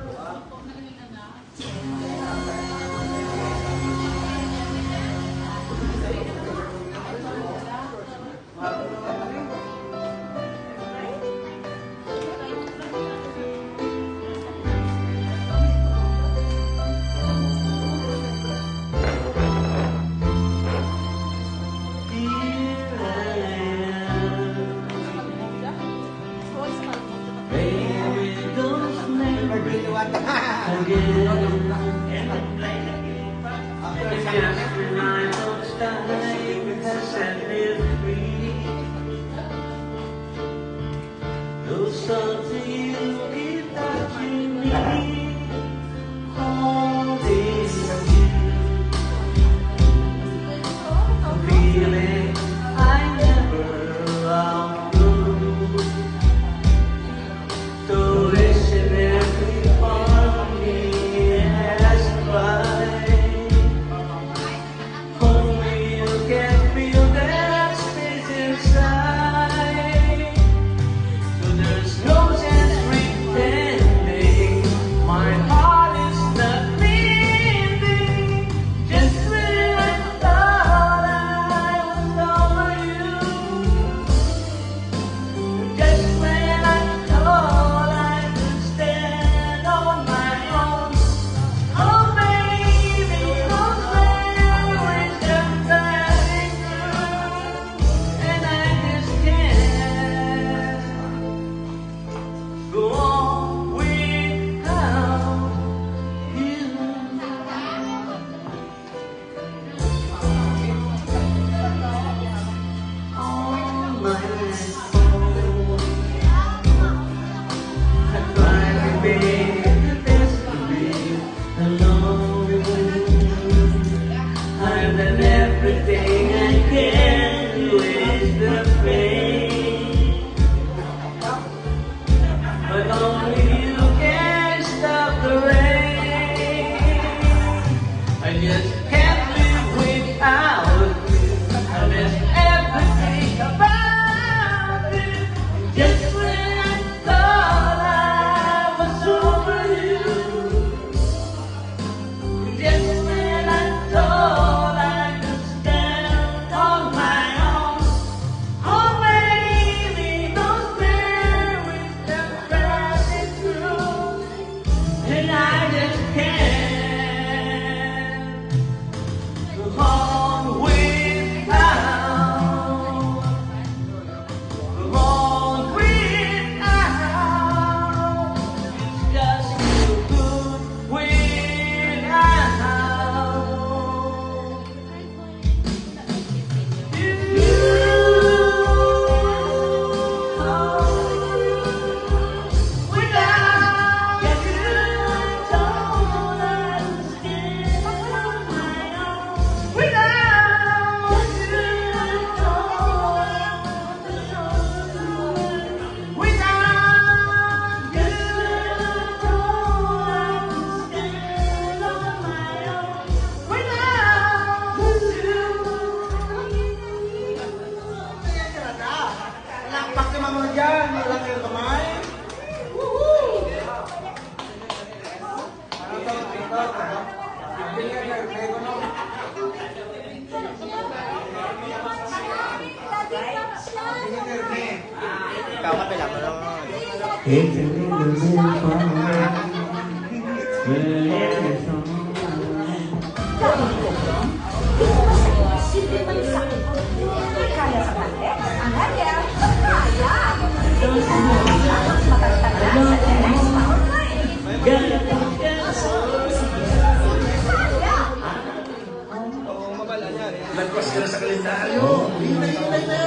Nagpas ka na sa kalendaryo. Hinay na.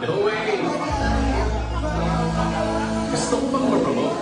No way. Gusto ko bang mag-promote?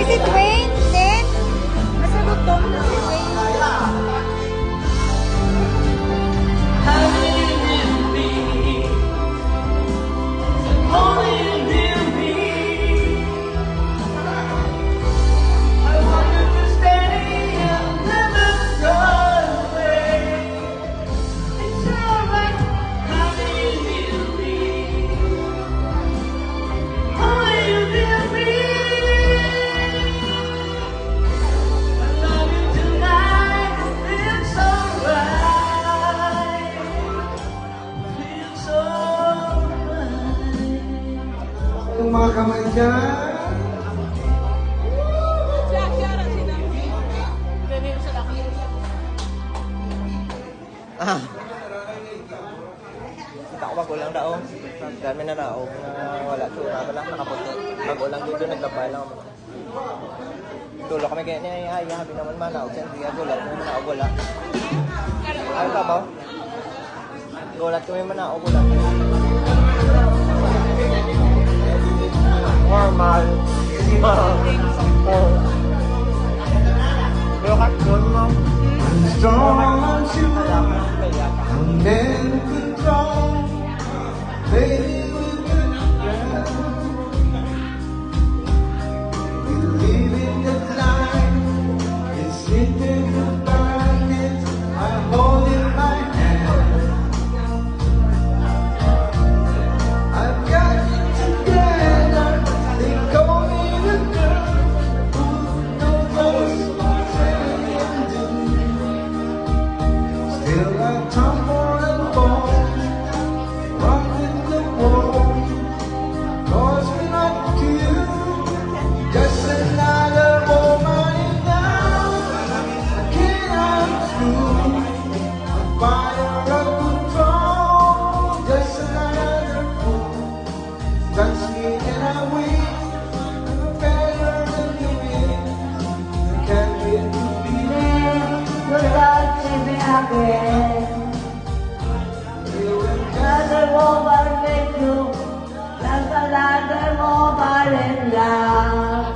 Si Dwayne, then, nasa gutom na si Dwayne. Yung mga kamay dyan. Kita ko magulang daw. Dami na daw. Wala tsura ba lang nakaputo. Magulang dito naglabay lang. Tulo kami kaya niya ay habi naman manaw. Siyempre gulat mo manaw gulat. Ay ka ba? Gulat kami manaw gulat. Normal. Pero katulad mo. Don't you come in control. Maybe we could drown. We live in the light. It's slipping the darkness. I hold in my hand. I've got it together. They call me the girl who knows what's happening. Still I tumble and fall, rocking the wall. Cause we're not you, just another woman in town. I cannot lose a fire of control. Just another fool. Touch me and I win. I'm better than the wind. I can't wait to be there. Good luck to me again. Another woman with you, like another woman in love.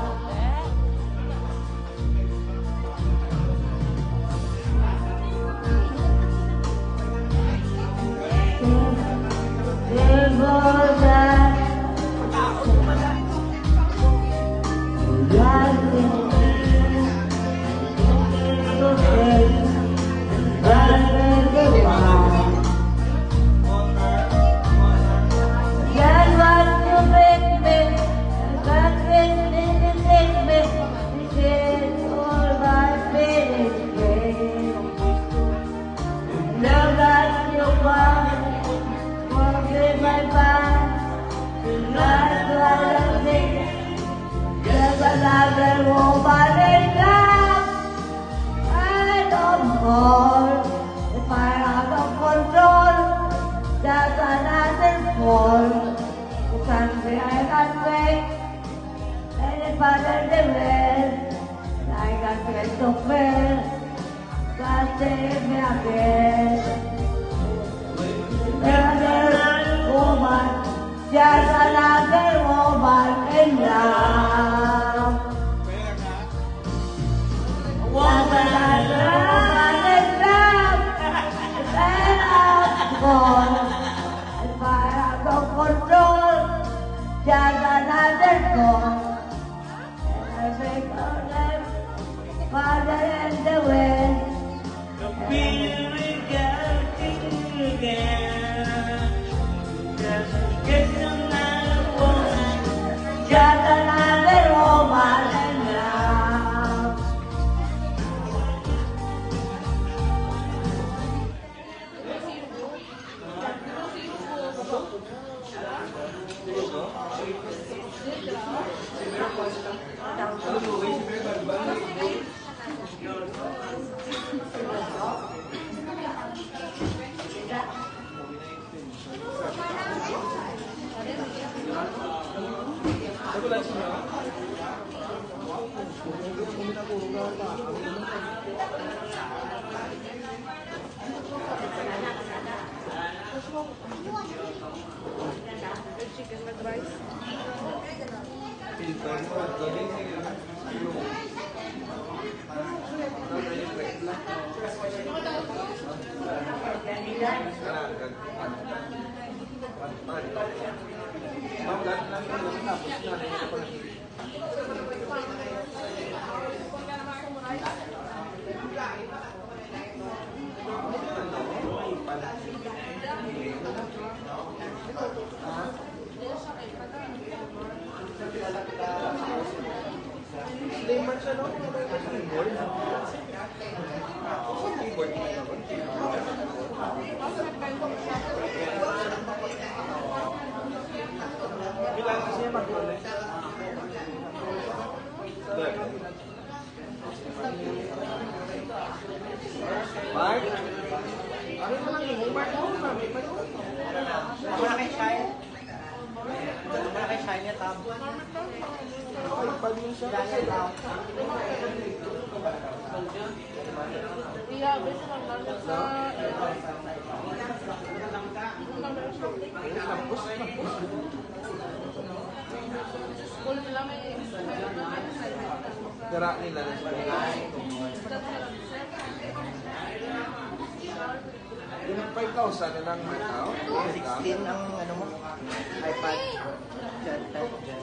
Another woman in love. I don't fall if I out of control. That's another fall. You can't be, I can't wait. And if I let the rest, I can't get to fail. God save me again. Another woman, just another woman in love. Just another woman in love. And I'm gone. If I have no control, just another gone. And I make her life farther in the west. Just another woman in love. Mark? Ano naman yung Mark? Ako na kay Shine. Ako na kay Shine yung tab. Ay, pag yung siya kasi tab. Gerak nila na siya. 5,000 na lang may tao. 16 ang ano mo? iPad. Dyan, dyan, dyan.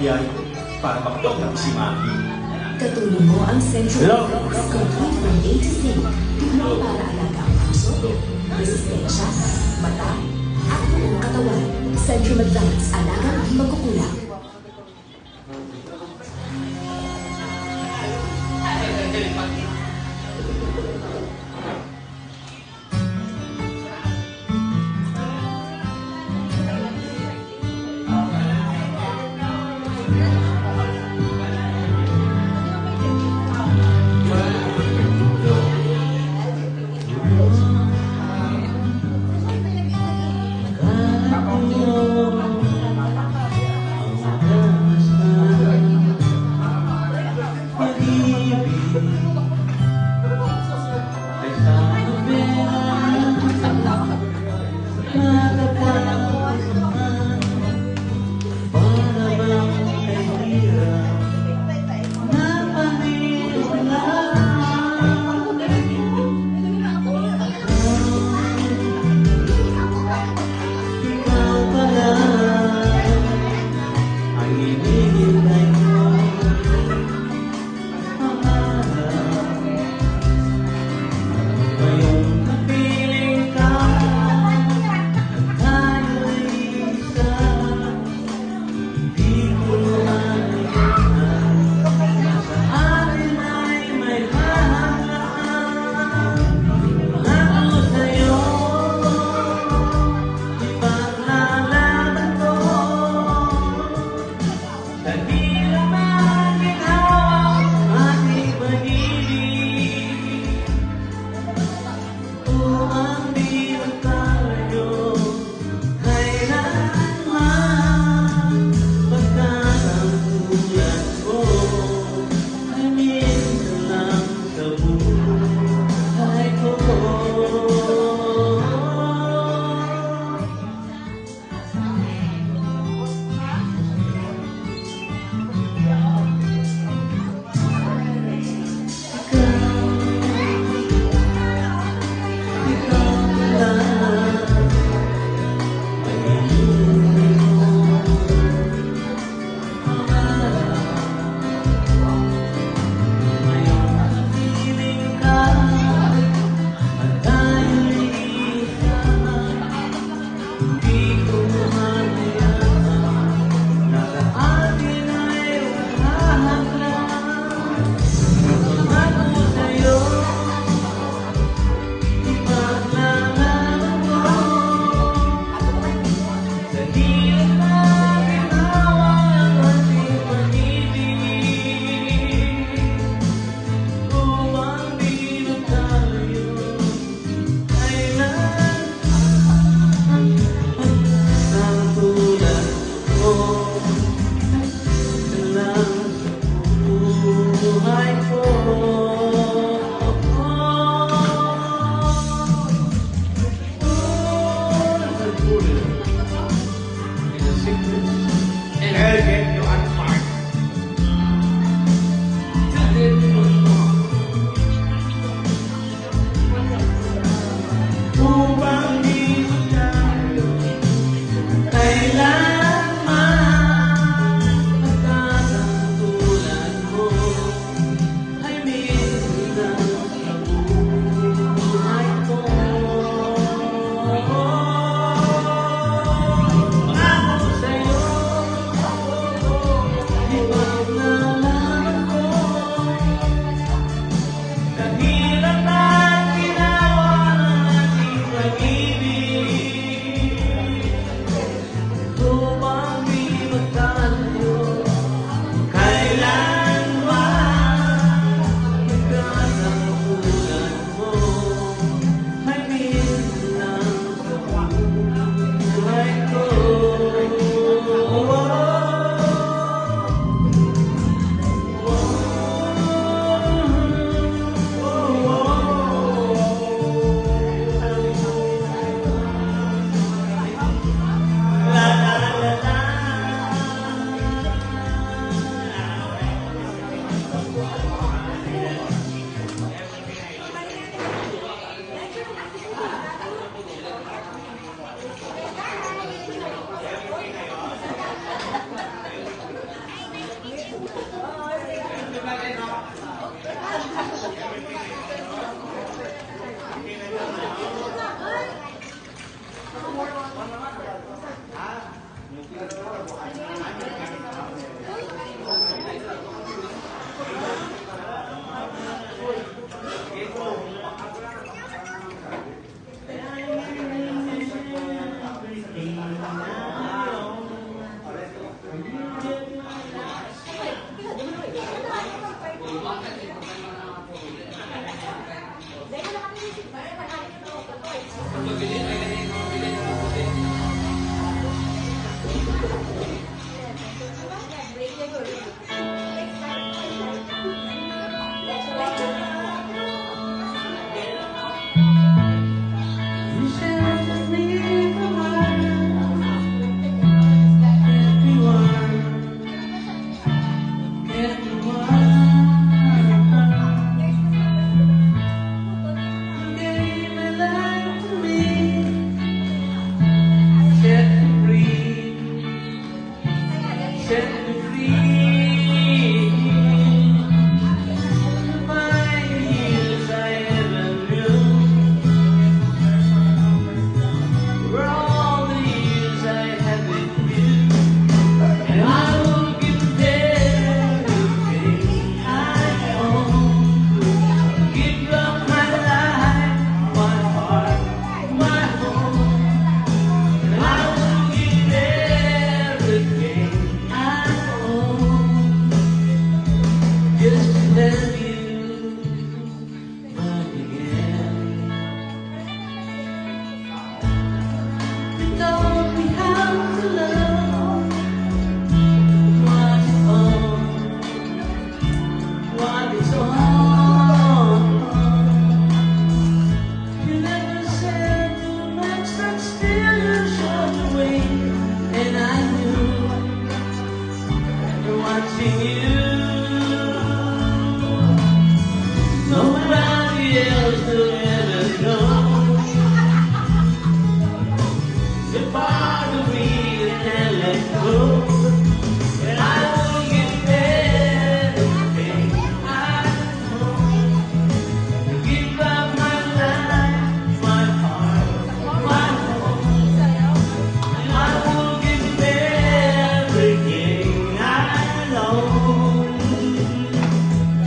nangyayari para makapagtabi si Maki. Katulong mo ang Central Box, complete from A to Z. Tulong para alaga ang puso, resistensya, mata, at buong katawan. Central Advance, alagang di magkukulang.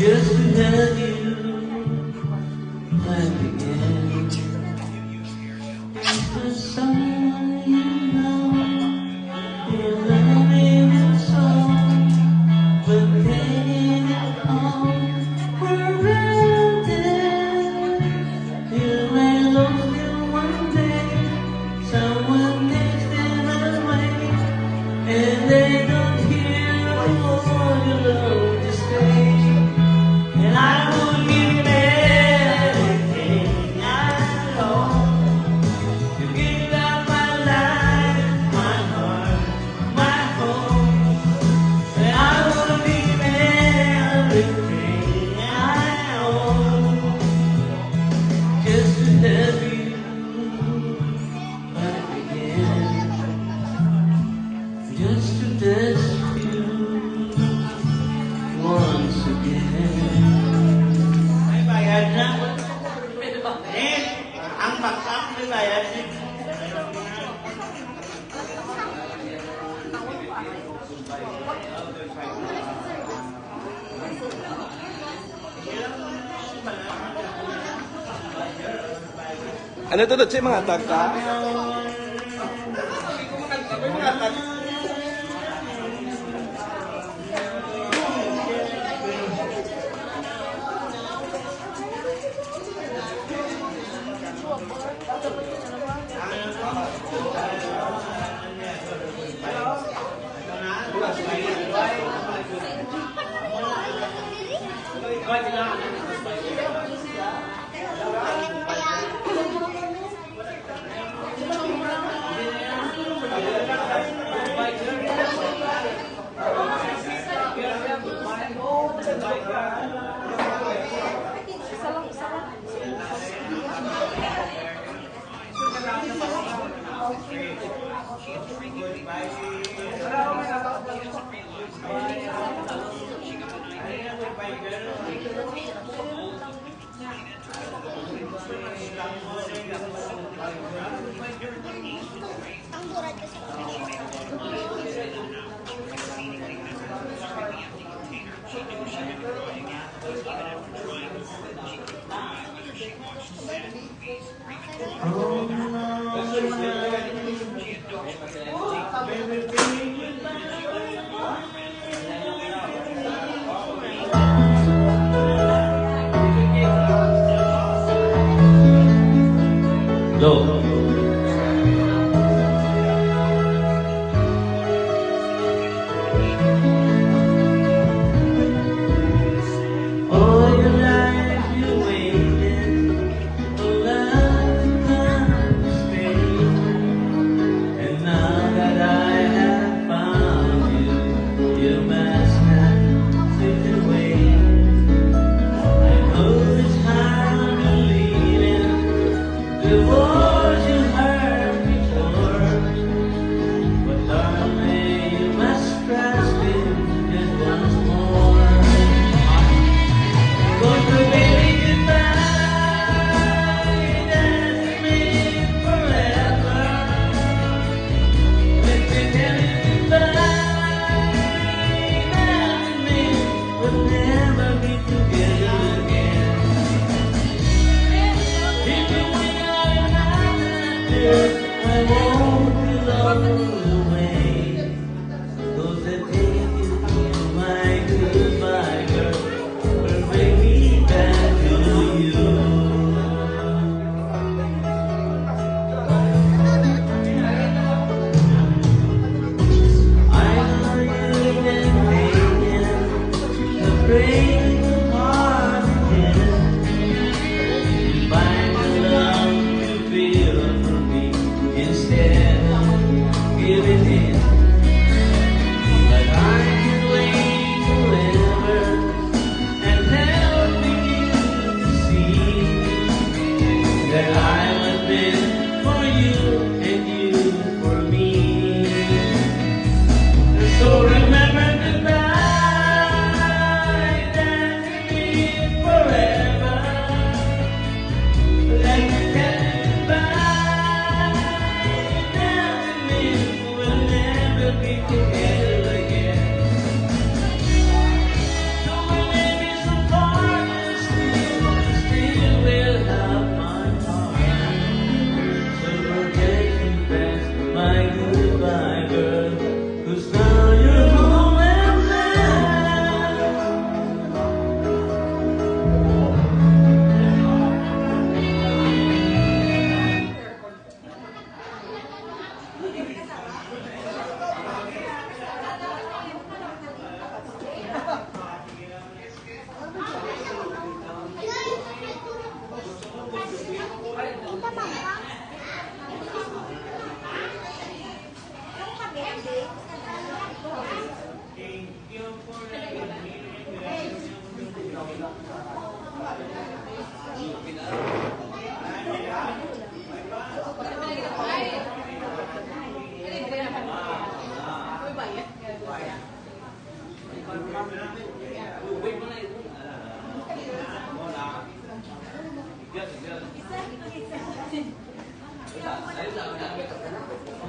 just to have you back again. For someone you know, you're loving it so, but paying it all for granted. You may lose you one day, someone takes them away, and they don't hear all your love to stay. And I would give everything I own to give up my life, my heart, my home. And I would give everything I own just to have you back again, just to touch you once again. May bayad na. Ang baksak may bayad na. Ano to si mga tagka? Go. All your life you waited for love to come to stay, and now that I have found you, you must not slip away. I know it's hard to believe in the voice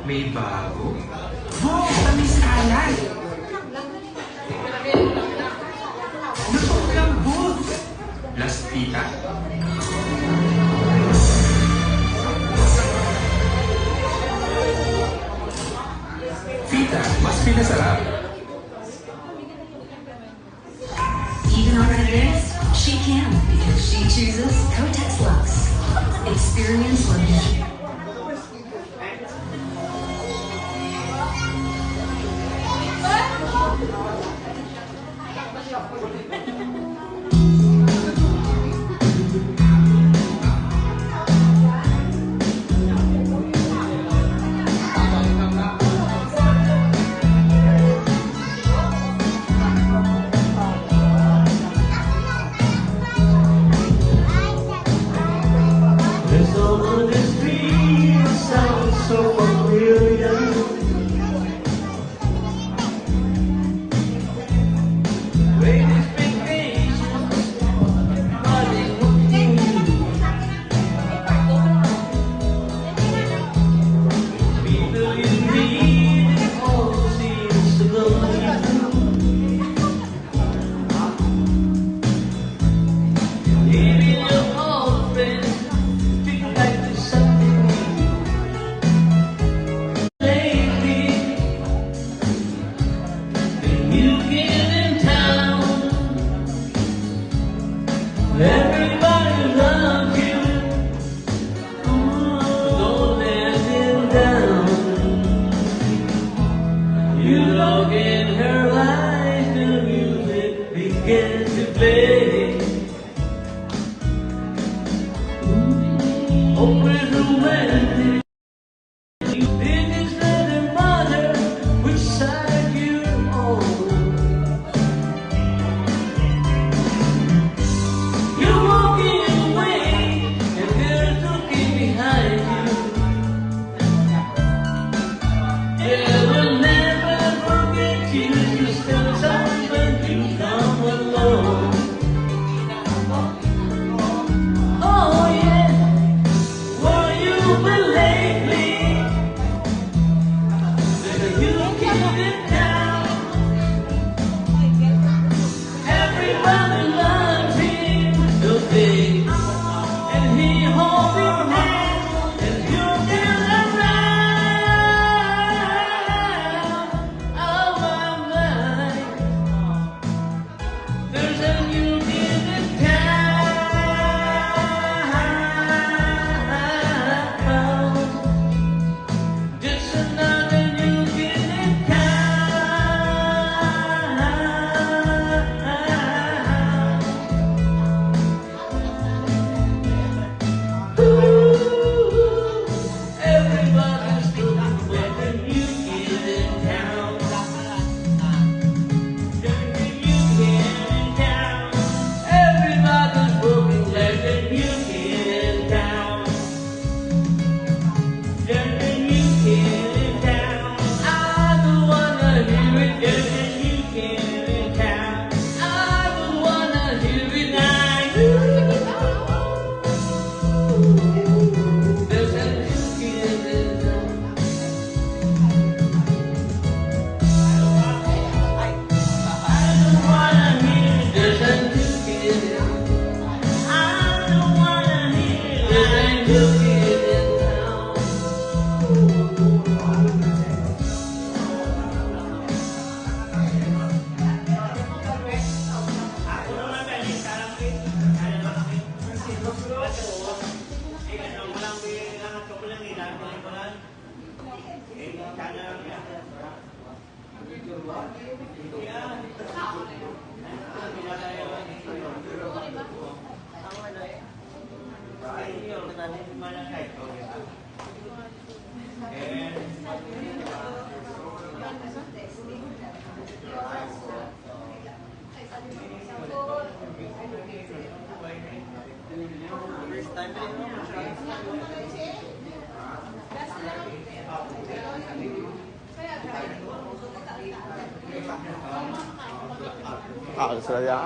May bago? Oh, tamis kalat! Lusog lambot! Lastita? Fita, mas pinasarap. Even on her days, she can because she chooses Kotex Lux. Experience luxury. There's no one this dream sounds so familiar. Great expectations, but it won't be you. People you need, it all seems to go even your old friends feel like there's something new. Lately, the new kid in town, everybody loves you. Don't let him down. You look in her eyes, the music begins to play. Always romantic. You didn't let them matter which side you're on. You're walking away and they're looking behind you. They will never forget you. You still sound when you come along. Oh yeah. Were you lately? You keep it down. Everybody loves him today, and he holds your hand, and you're still around. Oh my mind, there's a new kid in town. Just another new kid in town. Ooh, everybody's looking for the new kid in town. There's a new kid in town. Everybody's looking like the new kid in town. There's a new kid in town. I don't wanna hear it. There's a new kid in town. I don't wanna hear it now. There's a new kid in town. I don't wanna hear it. There's a new kid in town. I don't wanna hear it. There's a new kid in town. Australia.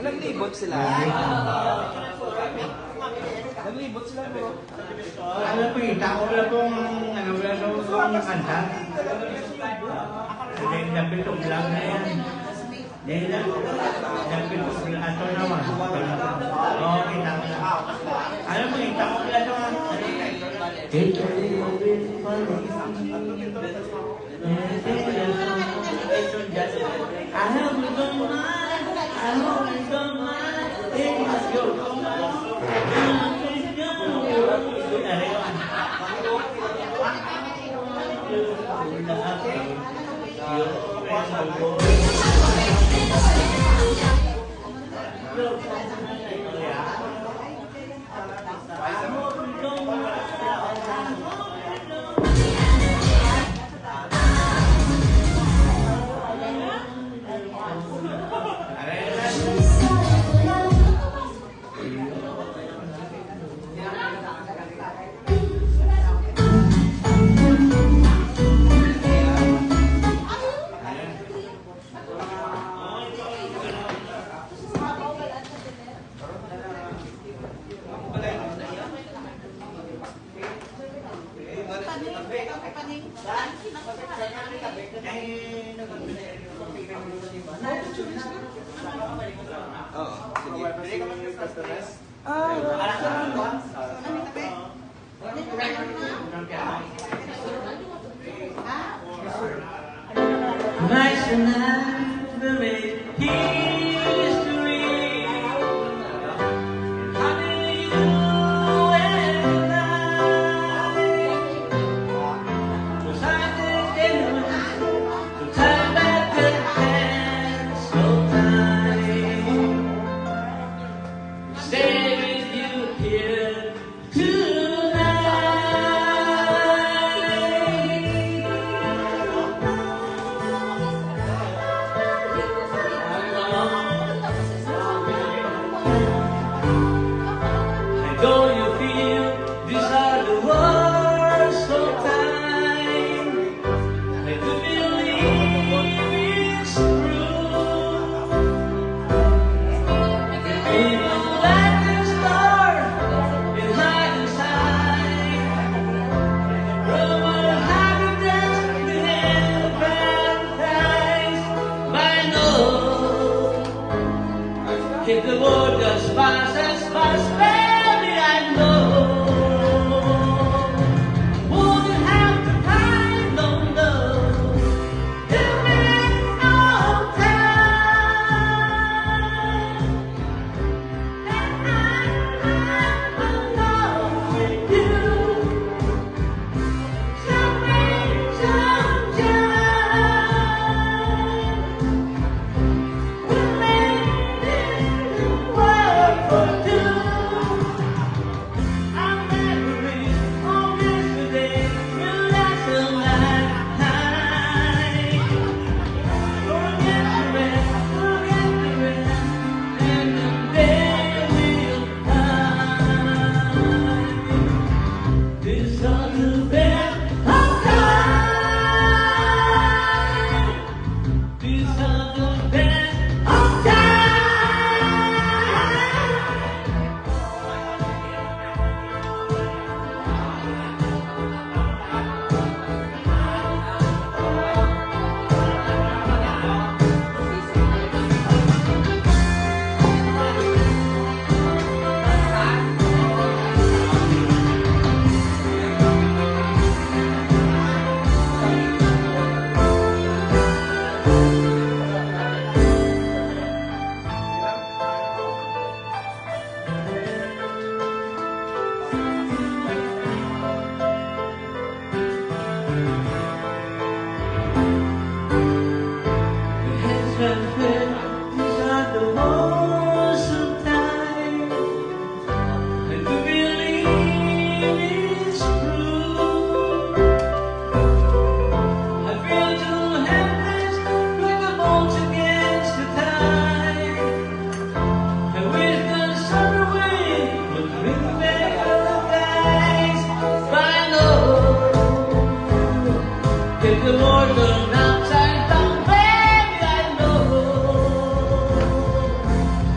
Naglibot sila. Naglibot sila bro. Alam po, wala pong kanta. Napitog lang na yan. Dahil napitog lang ito naman. Oo, kita ko lang. Alam mo, kita ko lang ito. Nice and nice, the history. Honey, you and I. Was I thinking to turn back the hands so time? Stay with you here tonight. If the world turned upside down, baby, I know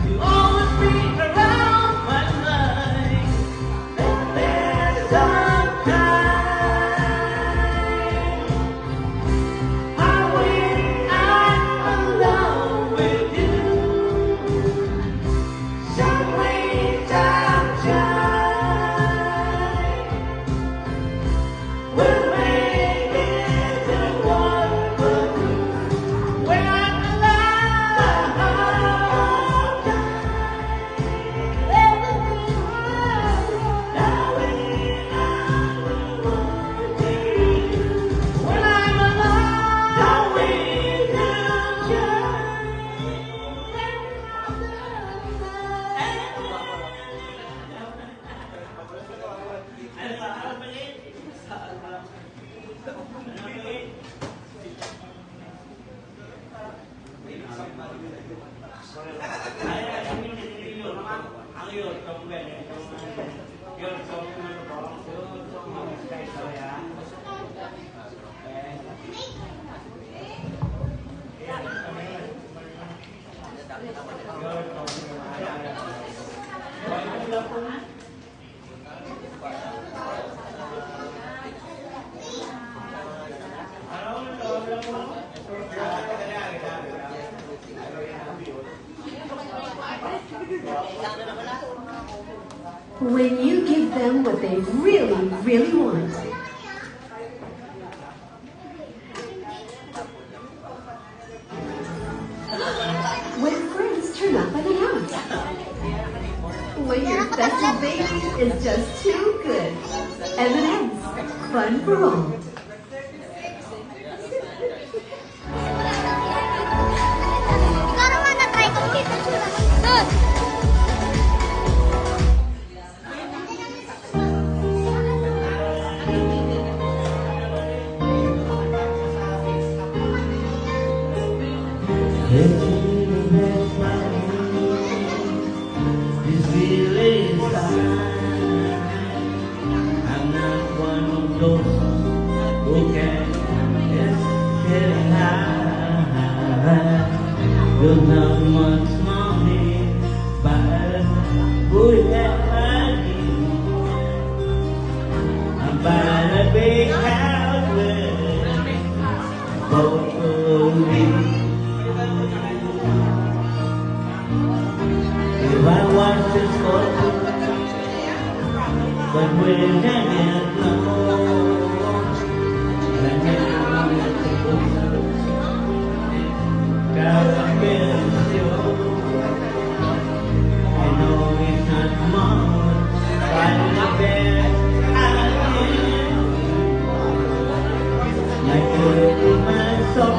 you'll always be around my mind. There's some time I wish I'm alone with you. Some ways I'll try. We'll make it a wonderful when I'm alive. Everything when I'm alive, I'll wait When you give them what they really, really want. When friends turn up unannounced. When your festive baby is just too good. M&M's, fun for all. This feeling I'm not one of those who can just get high. Don't have much money, but good at money. I'm buying a big house with both of me. If I want to score, but when I get lost, I never to go. God, I miss you. I know it's not much, but the best I can. I could be my soul.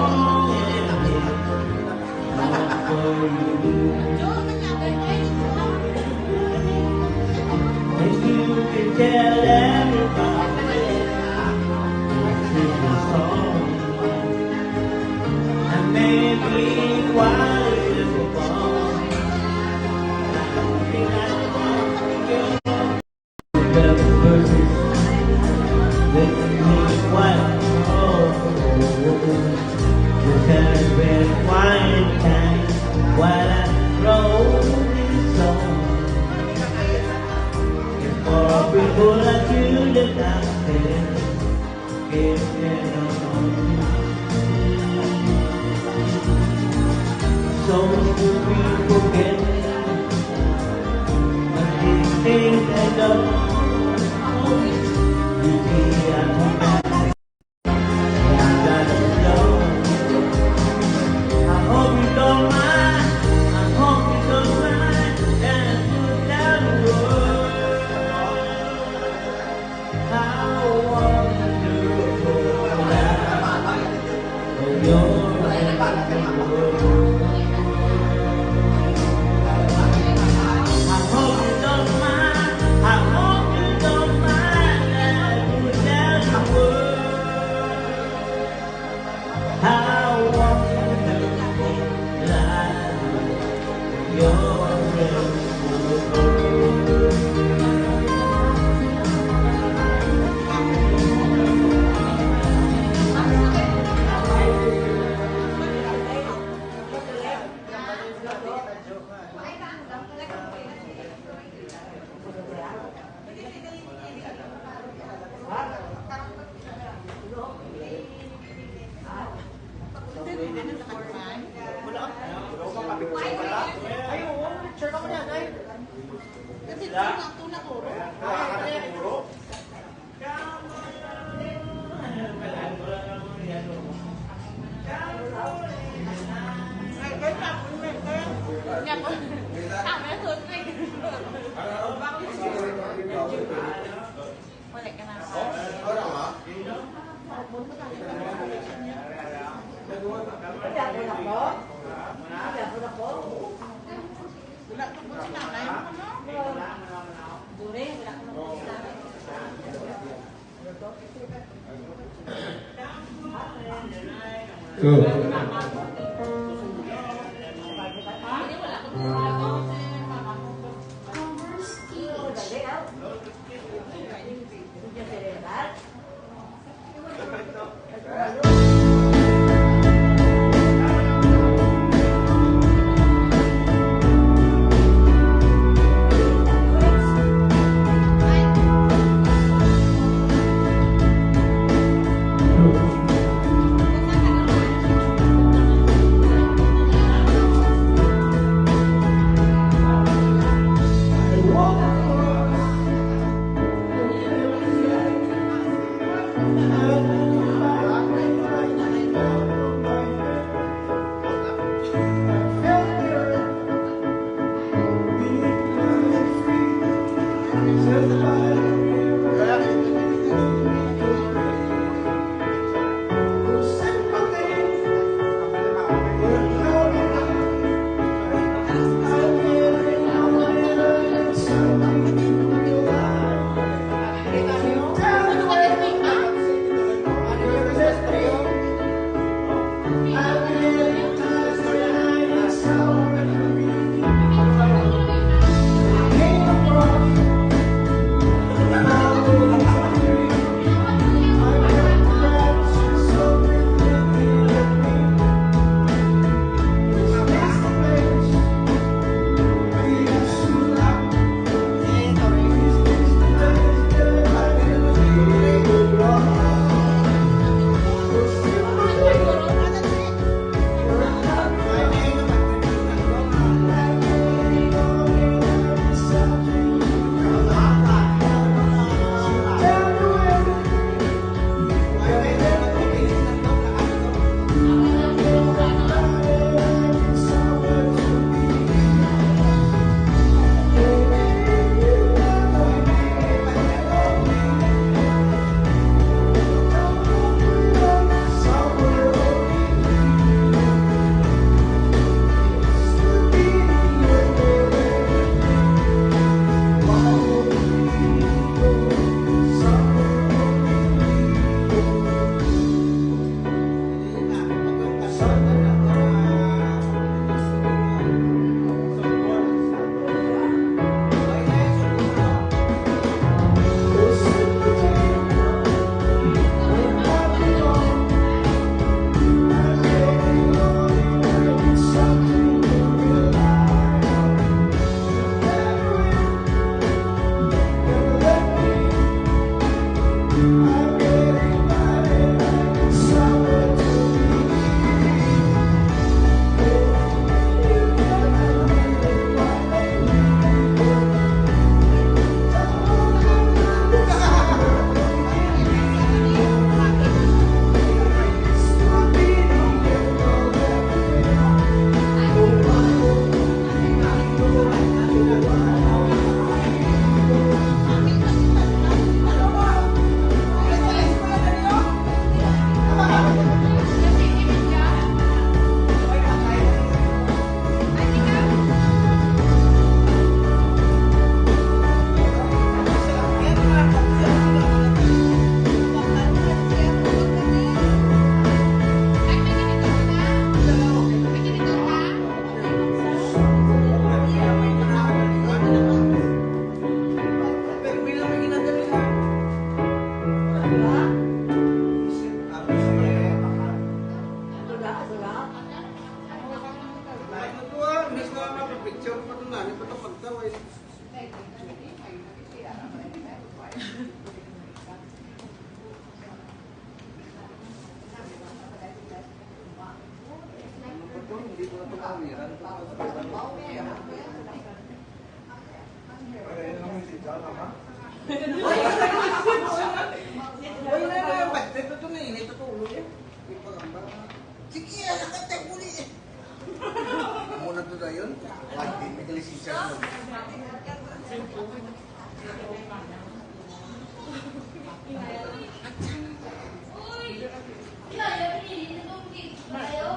Kaya,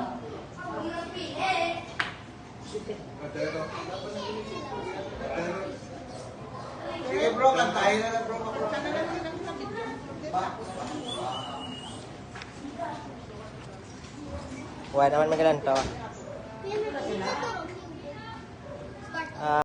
Sige bro, kantahin na lang bro. Wala naman magalan to. Sino